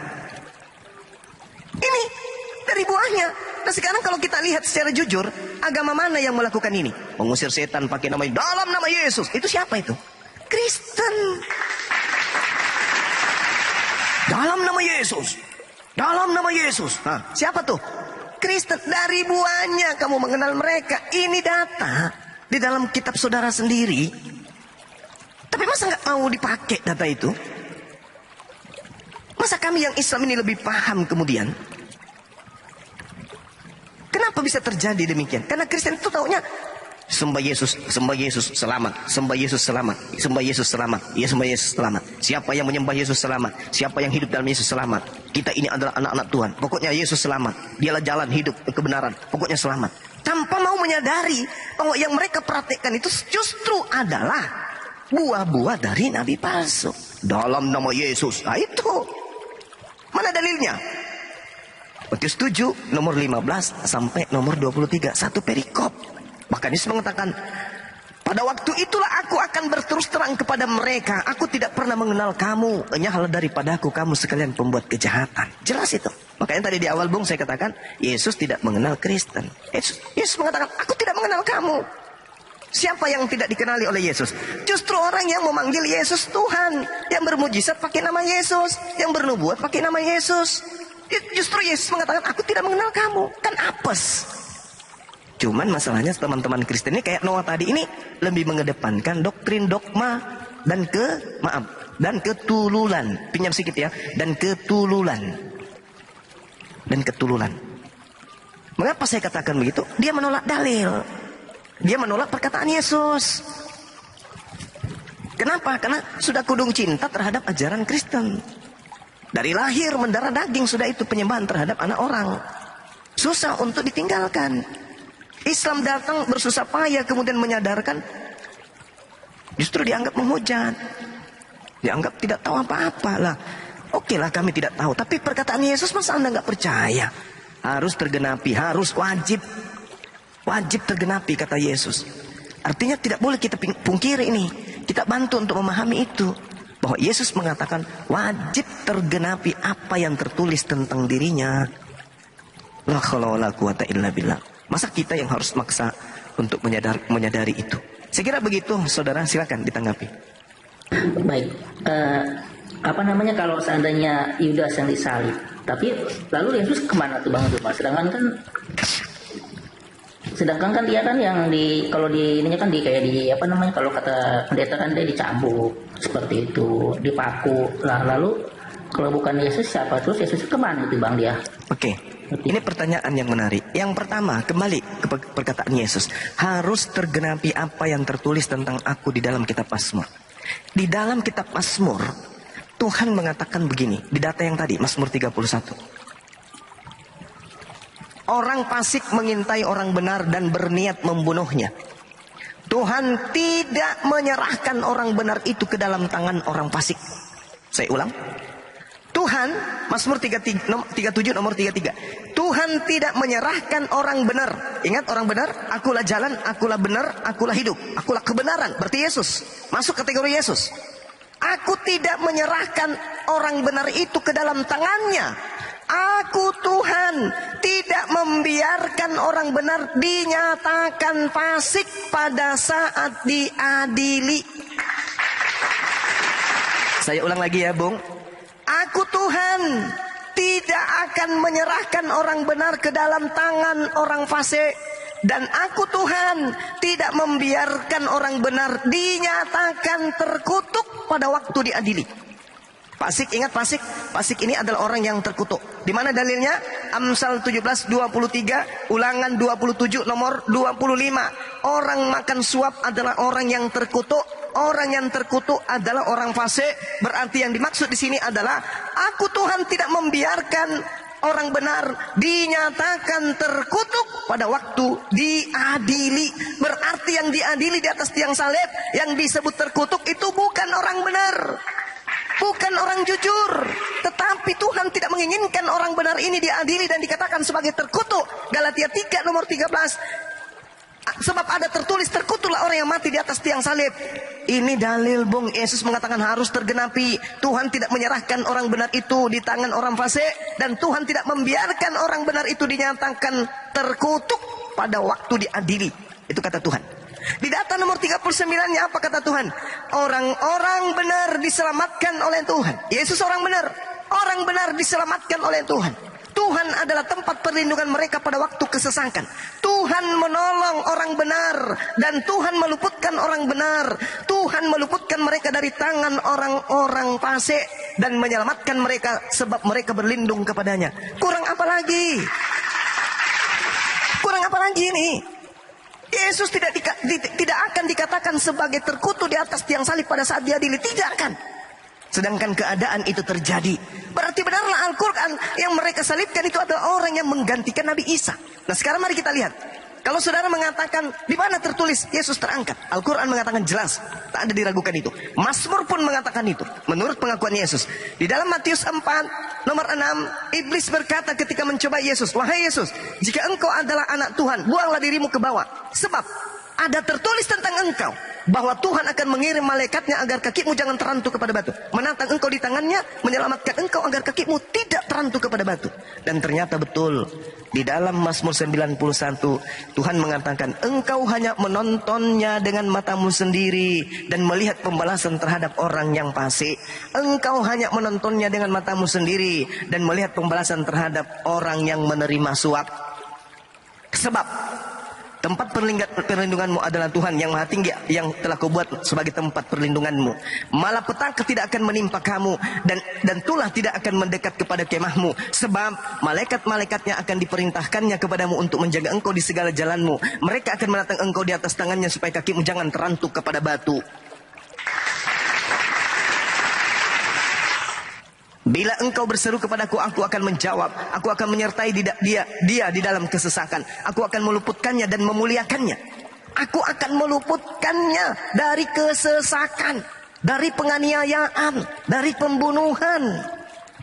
ini dari buahnya. Nah, sekarang kalau kita lihat secara jujur, agama mana yang melakukan ini? Mengusir setan pakai nama dalam nama Yesus. Itu siapa itu? Kristen. Dalam nama Yesus. Dalam nama Yesus. Siapa tuh? Kristen. Dari buahnya kamu mengenal mereka. Ini data di dalam kitab saudara sendiri. Tapi masa nggak mau dipakai data itu? Masa kami yang Islam ini lebih paham kemudian? Kenapa bisa terjadi demikian? Karena Kristen itu taunya sembah Yesus selamat, sembah Yesus selamat, sembah Yesus selamat, ya sembah Yesus selamat. Siapa yang menyembah Yesus selamat, siapa yang hidup dalam Yesus selamat. Kita ini adalah anak-anak Tuhan. Pokoknya Yesus selamat. Dialah jalan hidup kebenaran. Pokoknya selamat. Tanpa mau menyadari bahwa yang mereka praktekkan itu justru adalah buah-buah dari nabi palsu. Dalam nama Yesus. Nah itu. Mana dalilnya? Matius 7 nomor 15 sampai nomor 23. Satu perikop. Maka Yesus mengatakan, pada waktu itulah aku akan berterus terang kepada mereka. Aku tidak pernah mengenal kamu. Enyahlah daripadaku kamu sekalian pembuat kejahatan. Jelas itu. Makanya tadi di awal Bung saya katakan, Yesus tidak mengenal Kristen. Yesus mengatakan, aku tidak mengenal kamu. Siapa yang tidak dikenali oleh Yesus? Justru orang yang memanggil Yesus Tuhan. Yang bermujizat pakai nama Yesus. Yang bernubuat pakai nama Yesus. Justru Yesus mengatakan, aku tidak mengenal kamu. Kan apes. Cuman masalahnya teman-teman Kristen ini kayak Noah tadi ini lebih mengedepankan doktrin dogma dan ketululan. Pinjam sedikit ya. Dan ketululan. Mengapa saya katakan begitu? Dia menolak dalil. Dia menolak perkataan Yesus. Kenapa? Karena sudah kudung cinta terhadap ajaran Kristen. Dari lahir mendarah daging sudah itu penyembahan terhadap anak orang. Susah untuk ditinggalkan. Islam datang bersusah payah kemudian menyadarkan. Justru dianggap menghujat. Dianggap tidak tahu apa-apa lah. Oke lah kami tidak tahu. Tapi perkataan Yesus masa Anda nggak percaya? Harus tergenapi. Harus wajib. Wajib tergenapi kata Yesus. Artinya tidak boleh kita pungkiri ini. Kita bantu untuk memahami itu. Bahwa Yesus mengatakan wajib tergenapi apa yang tertulis tentang dirinya. La haula wala quwata illa billah. Masa kita yang harus maksa untuk menyadari itu? Saya kira begitu, saudara. Silakan ditanggapi. Baik. Kalau seandainya Yudas yang disalib, tapi lalu Yesus kemana tuh Bang Zuma? Sedangkan kan dia kan yang kalau di ininya kan kalau kata pendeta kan dia dicambuk seperti itu, dipaku. Lalu kalau bukan Yesus siapa? Terus Yesus kemana itu Bang dia? Oke. Ini pertanyaan yang menarik. Yang pertama, kembali ke perkataan Yesus. Harus tergenapi apa yang tertulis tentang aku di dalam kitab Mazmur. Di dalam kitab Mazmur, Tuhan mengatakan begini. Di data yang tadi, Mazmur 31. Orang fasik mengintai orang benar dan berniat membunuhnya. Tuhan tidak menyerahkan orang benar itu ke dalam tangan orang fasik. Saya ulang. Tuhan, Mazmur 37 nomor 33. Tuhan tidak menyerahkan orang benar. Ingat orang benar, akulah jalan, akulah benar, akulah hidup, akulah kebenaran. Berarti Yesus, masuk kategori Yesus. Aku tidak menyerahkan orang benar itu ke dalam tangannya. Aku Tuhan tidak membiarkan orang benar dinyatakan fasik pada saat diadili. Saya ulang lagi ya Bung. Aku Tuhan tidak akan menyerahkan orang benar ke dalam tangan orang fasik. Dan aku Tuhan tidak membiarkan orang benar dinyatakan terkutuk pada waktu diadili. Fasik, ingat fasik. Fasik ini adalah orang yang terkutuk. Di mana dalilnya? Amsal 17:23, Ulangan 27 nomor 25. Orang makan suap adalah orang yang terkutuk. Orang yang terkutuk adalah orang fasik. Berarti yang dimaksud di sini adalah aku Tuhan tidak membiarkan orang benar dinyatakan terkutuk pada waktu diadili. Berarti yang diadili di atas tiang salib, yang disebut terkutuk itu bukan orang benar, bukan orang jujur. Tetapi Tuhan tidak menginginkan orang benar ini diadili dan dikatakan sebagai terkutuk. Galatia 3 nomor 13. Sebab ada tertulis terkutuklah orang yang mati di atas tiang salib. Ini dalil Bung. Yesus mengatakan harus tergenapi. Tuhan tidak menyerahkan orang benar itu di tangan orang fasik. Dan Tuhan tidak membiarkan orang benar itu dinyatakan terkutuk pada waktu diadili. Itu kata Tuhan. Di data nomor 39-nya apa kata Tuhan? Orang-orang benar diselamatkan oleh Tuhan. Yesus orang benar. Orang benar diselamatkan oleh Tuhan. Tuhan adalah tempat perlindungan mereka pada waktu kesesakan. Tuhan menolong orang benar dan Tuhan meluputkan orang benar. Tuhan meluputkan mereka dari tangan orang-orang fasik dan menyelamatkan mereka sebab mereka berlindung kepadanya. Kurang apa lagi? Kurang apa lagi ini? Yesus tidak akan dikatakan sebagai terkutuk di atas tiang salib pada saat diadili. Tidak akan. Sedangkan keadaan itu terjadi. Berarti benarlah Al-Quran yang mereka salibkan itu adalah orang yang menggantikan Nabi Isa. Nah sekarang mari kita lihat. Kalau saudara mengatakan di mana tertulis Yesus terangkat, Al-Quran mengatakan jelas, tak ada diragukan itu. Mazmur pun mengatakan itu, menurut pengakuan Yesus. Di dalam Matius 4, nomor 6, iblis berkata ketika mencoba Yesus, wahai Yesus, jika engkau adalah anak Tuhan, buanglah dirimu ke bawah. Sebab ada tertulis tentang engkau, bahwa Tuhan akan mengirim malaikatnya agar kakimu jangan terantuk kepada batu. Menantang engkau di tangannya, menyelamatkan engkau agar kakimu tidak terantuk kepada batu. Dan ternyata betul. Di dalam Mazmur 91, Tuhan mengatakan, engkau hanya menontonnya dengan matamu sendiri dan melihat pembalasan terhadap orang yang fasik. Engkau hanya menontonnya dengan matamu sendiri dan melihat pembalasan terhadap orang yang menerima suap. Sebab tempat perlindunganmu adalah Tuhan yang maha tinggi yang telah kau buat sebagai tempat perlindunganmu. Malapetaka tidak akan menimpa kamu dan tulah tidak akan mendekat kepada kemahmu. Sebab malaikat-malaikatnya akan diperintahkannya kepadamu untuk menjaga engkau di segala jalanmu. Mereka akan menatang engkau di atas tangannya supaya kakimu jangan terantuk kepada batu. Bila engkau berseru kepadaku, aku akan menjawab. Aku akan menyertai dia di dalam kesesakan. Aku akan meluputkannya dan memuliakannya. Aku akan meluputkannya dari kesesakan, dari penganiayaan, dari pembunuhan.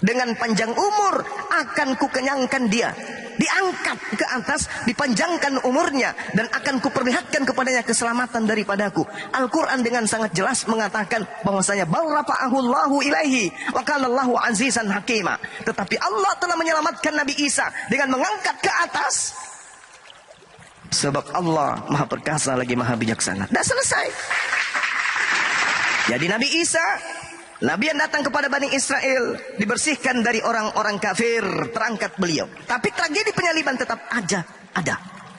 Dengan panjang umur akan kukenyangkan dia. Diangkat ke atas, dipanjangkan umurnya, dan akan kuperlihatkan kepadanya keselamatan daripadaku. Al-Quran dengan sangat jelas mengatakan bahwasanya bal rafa'ahullahu ilaihi wa kana Allahu azizan hakima. Tetapi Allah telah menyelamatkan Nabi Isa dengan mengangkat ke atas. Sebab Allah maha perkasa lagi maha bijaksana. Dah selesai. Jadi Nabi Isa, Nabi yang datang kepada Bani Israel, dibersihkan dari orang-orang kafir, terangkat beliau. Tapi tragedi penyaliban tetap ada.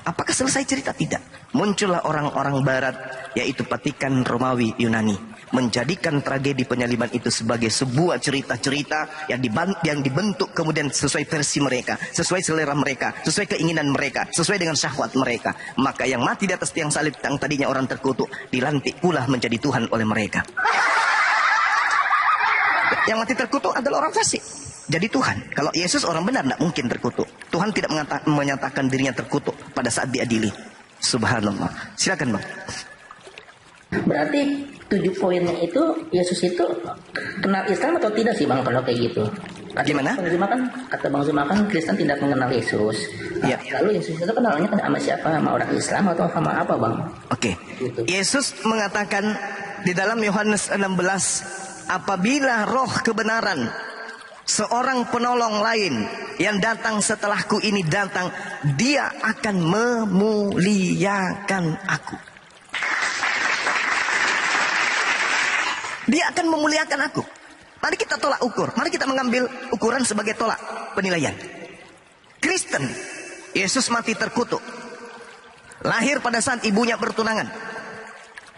Apakah selesai cerita? Tidak. Muncullah orang-orang barat, yaitu Vatikan Romawi Yunani, menjadikan tragedi penyaliban itu sebagai sebuah cerita-cerita yang dibentuk kemudian sesuai versi mereka, sesuai selera mereka, sesuai keinginan mereka, sesuai dengan syahwat mereka. Maka yang mati di atas tiang salib yang tadinya orang terkutuk, dilantik pula menjadi Tuhan oleh mereka. Yang mati terkutuk adalah orang fasik. Jadi Tuhan, kalau Yesus orang benar tidak mungkin terkutuk. Tuhan tidak menyatakan dirinya terkutuk pada saat diadili. Subhanallah. Silakan Bang. Berarti 7 poinnya itu Yesus itu kenal Islam atau tidak sih Bang kalau kayak gitu? Gimana? Kata Bang Zuma kan Kristen tidak mengenal Yesus. Ya. Lalu Yesus itu kenalnya sama siapa? Sama orang Islam atau sama apa Bang? Oke. Gitu. Yesus mengatakan di dalam Yohanes 16, apabila roh kebenaran, seorang penolong lain yang datang setelahku ini datang, dia akan memuliakan aku. Dia akan memuliakan aku. Mari kita tolak ukur. Mari kita mengambil ukuran sebagai tolak penilaian. Kristen, Yesus mati terkutuk. Lahir pada saat ibunya bertunangan.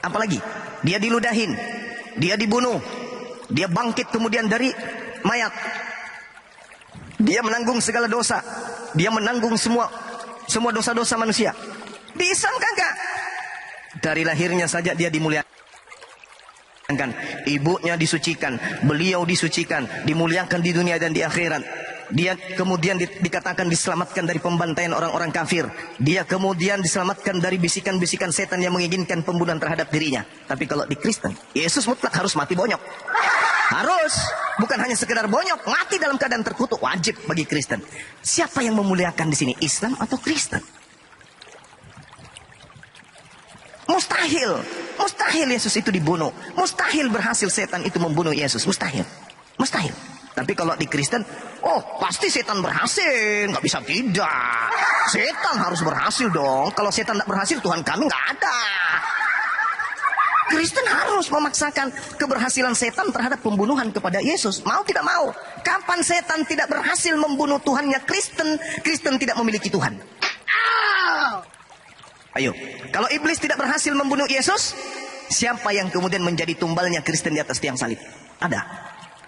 Apalagi, dia diludahin, dia dibunuh, dia bangkit kemudian dari mayat. Dia menanggung segala dosa. Dia menanggung semua dosa-dosa manusia. Di Islam kagak. Dari lahirnya saja dia dimuliakan. Ibunya disucikan, beliau disucikan, dimuliakan di dunia dan di akhirat. Dia kemudian dikatakan diselamatkan dari pembantaian orang-orang kafir. Dia kemudian diselamatkan dari bisikan-bisikan setan yang menginginkan pembunuhan terhadap dirinya. Tapi kalau di Kristen, Yesus mutlak harus mati bonyok. Harus, bukan hanya sekedar bonyok, mati dalam keadaan terkutuk, wajib bagi Kristen. Siapa yang memuliakan di sini, Islam atau Kristen? Mustahil Yesus itu dibunuh. Mustahil berhasil setan itu membunuh Yesus. Mustahil. Tapi kalau di Kristen, oh pasti setan berhasil, nggak bisa tidak. Setan harus berhasil dong. Kalau setan tidak berhasil, Tuhan kami nggak ada. Kristen harus memaksakan keberhasilan setan terhadap pembunuhan kepada Yesus. Mau tidak mau. Kapan setan tidak berhasil membunuh Tuhannya Kristen, Kristen tidak memiliki Tuhan. Ayo, kalau iblis tidak berhasil membunuh Yesus, siapa yang kemudian menjadi tumbalnya Kristen di atas tiang salib? Ada.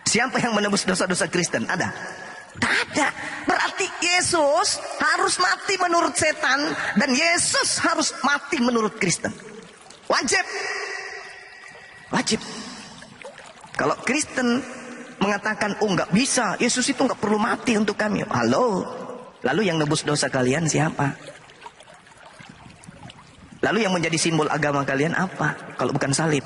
Siapa yang menebus dosa-dosa Kristen? Ada. Tak ada. Berarti Yesus harus mati menurut setan, dan Yesus harus mati menurut Kristen. Wajib. Wajib. Kalau Kristen mengatakan, oh nggak bisa, Yesus itu nggak perlu mati untuk kami. Halo, lalu yang nebus dosa kalian siapa? Lalu yang menjadi simbol agama kalian apa? Kalau bukan salib.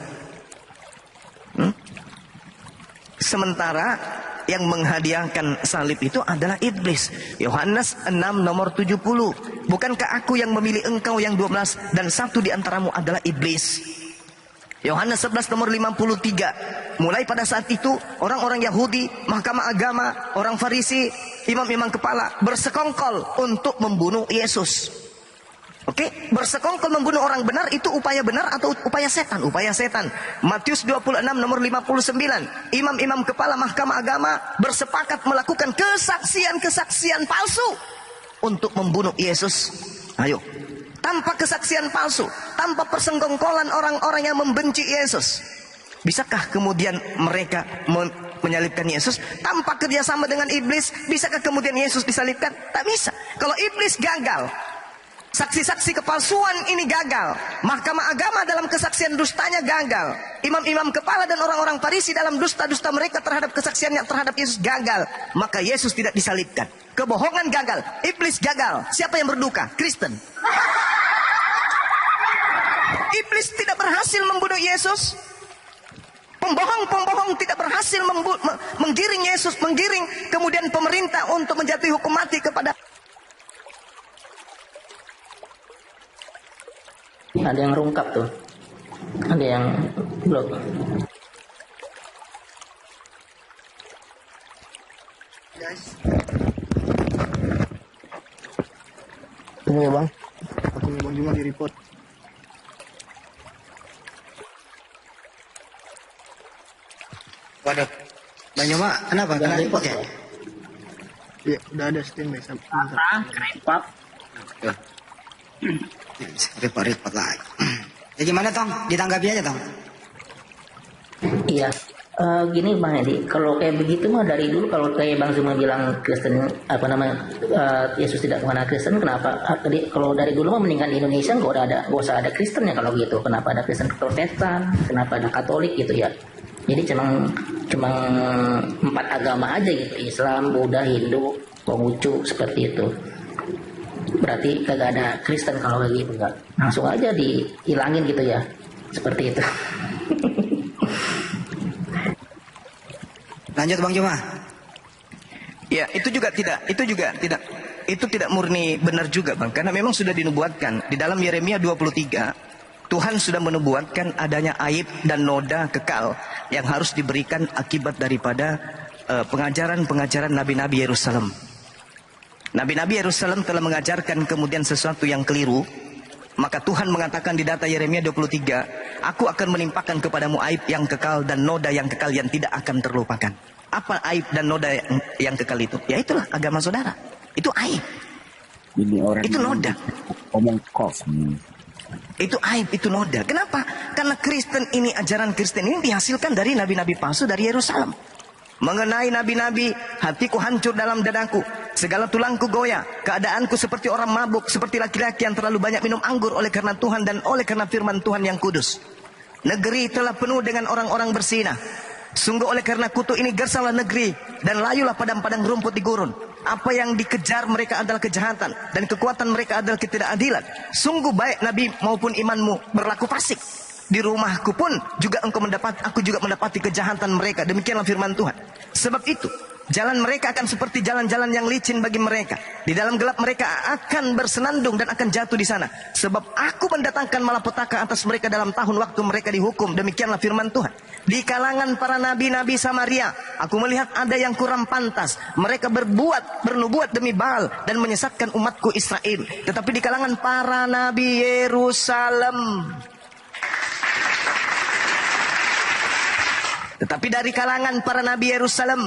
Sementara yang menghadiahkan salib itu adalah iblis. Yohanes 6 nomor 70. Bukankah aku yang memilih engkau yang 12 dan satu di antaramu adalah iblis? Yohanes 11 nomor 53. Mulai pada saat itu orang-orang Yahudi, mahkamah agama, orang Farisi, imam-imam kepala bersekongkol untuk membunuh Yesus. Oke, bersekongkol membunuh orang benar itu upaya benar atau upaya setan? Upaya setan. Matius 26 nomor 59. Imam-imam kepala mahkamah agama bersepakat melakukan kesaksian-kesaksian palsu untuk membunuh Yesus. Ayo, tanpa kesaksian palsu, tanpa persengkongkolan orang-orang yang membenci Yesus, bisakah kemudian mereka menyalibkan Yesus? Tanpa kerjasama dengan iblis, bisakah kemudian Yesus disalibkan? Tak bisa. Kalau iblis gagal, saksi-saksi kepalsuan ini gagal, mahkamah agama dalam kesaksian dustanya gagal, imam-imam kepala dan orang-orang Farisi dalam dusta-dusta mereka terhadap kesaksiannya terhadap Yesus gagal, maka Yesus tidak disalibkan. Kebohongan gagal, iblis gagal. Siapa yang berduka? Kristen. Iblis tidak berhasil membunuh Yesus. Pembohong-pembohong tidak berhasil menggiring Yesus, menggiring kemudian pemerintah untuk menjatuhi hukum mati kepada. Ada yang rungkap tuh, ada yang blok. Tunggu ya bang, aku bang Juma di report. Waduh, Bang Juma, kenapa? Kena report ya? Iya, udah ada standby. Repot. Report lagi. Ya gimana Tong? Ditanggapi aja Tong. Iya, gini Bang Edi, kalau kayak begitu mah dari dulu kalau kayak Bang Zuma bilang Kristen Yesus tidak mengenal Kristen, kenapa? Tadi kalau dari dulu mah mendingan di Indonesia nggak usah ada Kristennya kalau gitu. Kenapa ada Kristen Protestan? Kenapa ada Katolik gitu ya? Jadi cuma 4 agama aja gitu, Islam, Buddha, Hindu, Konghucu seperti itu. Berarti kagak ada Kristen kalau kayak gitu, nggak langsung aja dihilangin gitu ya, seperti itu. Lanjut Bang Juma. Ya, itu tidak murni benar juga Bang, karena memang sudah dinubuatkan di dalam Yeremia 23. Tuhan sudah menubuatkan adanya aib dan noda kekal yang harus diberikan akibat daripada pengajaran-pengajaran nabi-nabi Yerusalem. Nabi-nabi Yerusalem telah mengajarkan kemudian sesuatu yang keliru. Maka Tuhan mengatakan di data Yeremia 23, aku akan menimpakan kepadamu aib yang kekal dan noda yang kekal yang tidak akan terlupakan. Apa aib dan noda yang kekal itu? Ya itulah agama saudara. Itu aib. Itu noda. Omong kosong. Itu aib, itu noda. Kenapa? Karena Kristen ini, ajaran Kristen ini dihasilkan dari nabi-nabi palsu dari Yerusalem. Mengenai nabi-nabi, hatiku hancur dalam dadaku, segala tulangku goyah, keadaanku seperti orang mabuk, seperti laki-laki yang terlalu banyak minum anggur oleh karena Tuhan dan oleh karena firman Tuhan yang kudus. Negeri telah penuh dengan orang-orang bersinah. Sungguh oleh karena kutu ini gersanglah negeri dan layulah padang-padang rumput di gurun. Apa yang dikejar mereka adalah kejahatan dan kekuatan mereka adalah ketidakadilan. Sungguh baik nabi maupun imanmu berlaku fasik. Di rumahku pun juga aku juga mendapati kejahatan mereka. Demikianlah firman Tuhan. Sebab itu jalan mereka akan seperti jalan-jalan yang licin bagi mereka. Di dalam gelap mereka akan bersenandung dan akan jatuh di sana. Sebab aku mendatangkan malapetaka atas mereka dalam tahun waktu mereka dihukum. Demikianlah firman Tuhan. Di kalangan para nabi-nabi Samaria, aku melihat ada yang kurang pantas. Mereka bernubuat demi Baal dan menyesatkan umatku Israel. Tetapi di kalangan para nabi Yerusalem, Tetapi dari kalangan para nabi Yerusalem,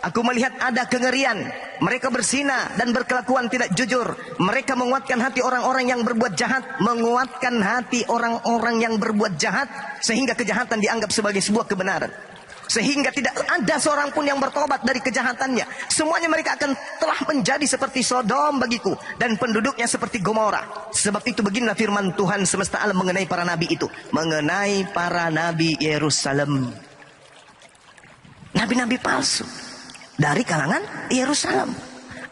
aku melihat ada kengerian. Mereka berzina dan berkelakuan tidak jujur. Mereka menguatkan hati orang-orang yang berbuat jahat. Menguatkan hati orang-orang yang berbuat jahat, sehingga kejahatan dianggap sebagai sebuah kebenaran. Sehingga tidak ada seorang pun yang bertobat dari kejahatannya. Semuanya mereka akan telah menjadi seperti Sodom bagiku, dan penduduknya seperti Gomora. Sebab itu beginilah firman Tuhan semesta alam mengenai para nabi itu. Mengenai para nabi Yerusalem. Nabi-nabi palsu dari kalangan Yerusalem.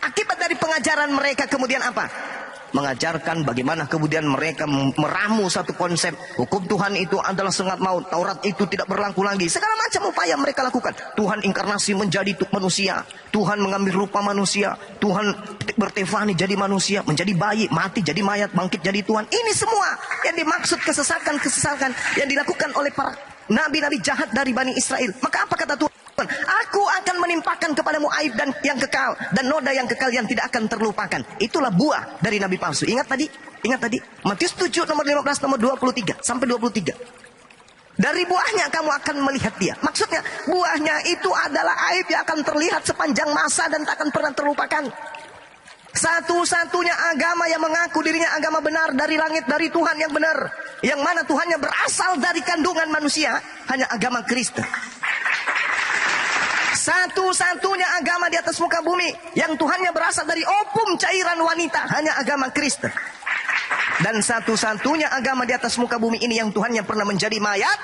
Akibat dari pengajaran mereka kemudian apa? Mengajarkan bagaimana kemudian mereka meramu satu konsep. Hukum Tuhan itu adalah sengat maut. Taurat itu tidak berlaku lagi. Segala macam upaya mereka lakukan. Tuhan inkarnasi menjadi manusia. Tuhan mengambil rupa manusia. Tuhan bertefani jadi manusia. Menjadi bayi, mati jadi mayat, bangkit jadi Tuhan. Ini semua yang dimaksud kesesakan yang dilakukan oleh para nabi-nabi jahat dari Bani Israel. Maka apa kata Tuhan? Aku akan menimpakan kepadamu aib dan yang kekal, dan noda yang kekal yang tidak akan terlupakan. Itulah buah dari nabi palsu. Ingat tadi Matius 7 nomor 15 nomor 23 sampai 23. Dari buahnya kamu akan melihat dia. Maksudnya buahnya itu adalah aib yang akan terlihat sepanjang masa dan tak akan pernah terlupakan. Satu-satunya agama yang mengaku dirinya agama benar dari langit, dari Tuhan yang benar, yang mana Tuhannya berasal dari kandungan manusia, hanya agama Kristen. Satu-satunya agama di atas muka bumi yang Tuhannya berasal dari opum cairan wanita, hanya agama Kristen. Dan satu-satunya agama di atas muka bumi ini yang Tuhannya pernah menjadi mayat,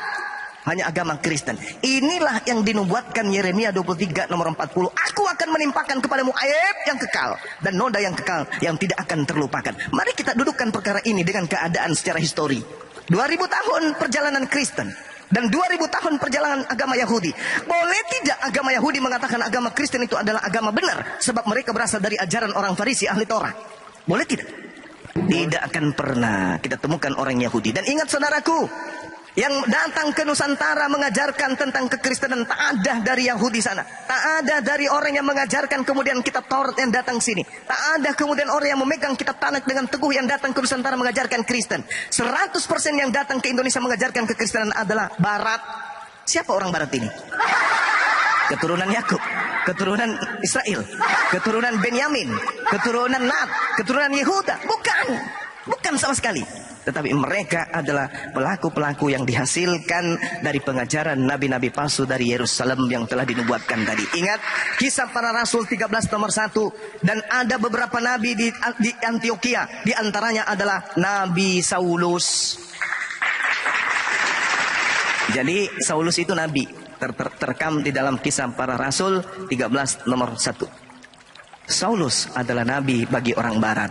hanya agama Kristen. Inilah yang dinubuatkan Yeremia 23 nomor 40. Aku akan menimpakan kepadamu aib yang kekal dan noda yang kekal yang tidak akan terlupakan. Mari kita dudukkan perkara ini dengan keadaan secara histori. 2000 tahun perjalanan Kristen dan 2000 tahun perjalanan agama Yahudi. Boleh tidak agama Yahudi mengatakan agama Kristen itu adalah agama benar sebab mereka berasal dari ajaran orang Farisi ahli Taurat? Boleh tidak? Tidak akan pernah kita temukan orang Yahudi. Dan ingat saudaraku, yang datang ke Nusantara mengajarkan tentang kekristenan tak ada dari Yahudi sana. Tak ada dari orang yang mengajarkan kemudian kitab Taurat yang datang sini. Tak ada kemudian orang yang memegang kitab Tanakh dengan teguh yang datang ke Nusantara mengajarkan Kristen. 100% yang datang ke Indonesia mengajarkan kekristenan adalah Barat. Siapa orang Barat ini? Keturunan Yakub, keturunan Israel, keturunan Benyamin, keturunan Nat, keturunan Yehuda. Bukan sama sekali. Tetapi mereka adalah pelaku-pelaku yang dihasilkan dari pengajaran nabi-nabi palsu dari Yerusalem yang telah dinubuatkan tadi. Ingat Kisah Para Rasul 13 nomor 1. Dan ada beberapa nabi di Antioquia. Di antaranya adalah Nabi Saulus. Jadi Saulus itu nabi. Terekam di dalam Kisah Para Rasul 13 nomor 1. Saulus adalah nabi bagi orang Barat.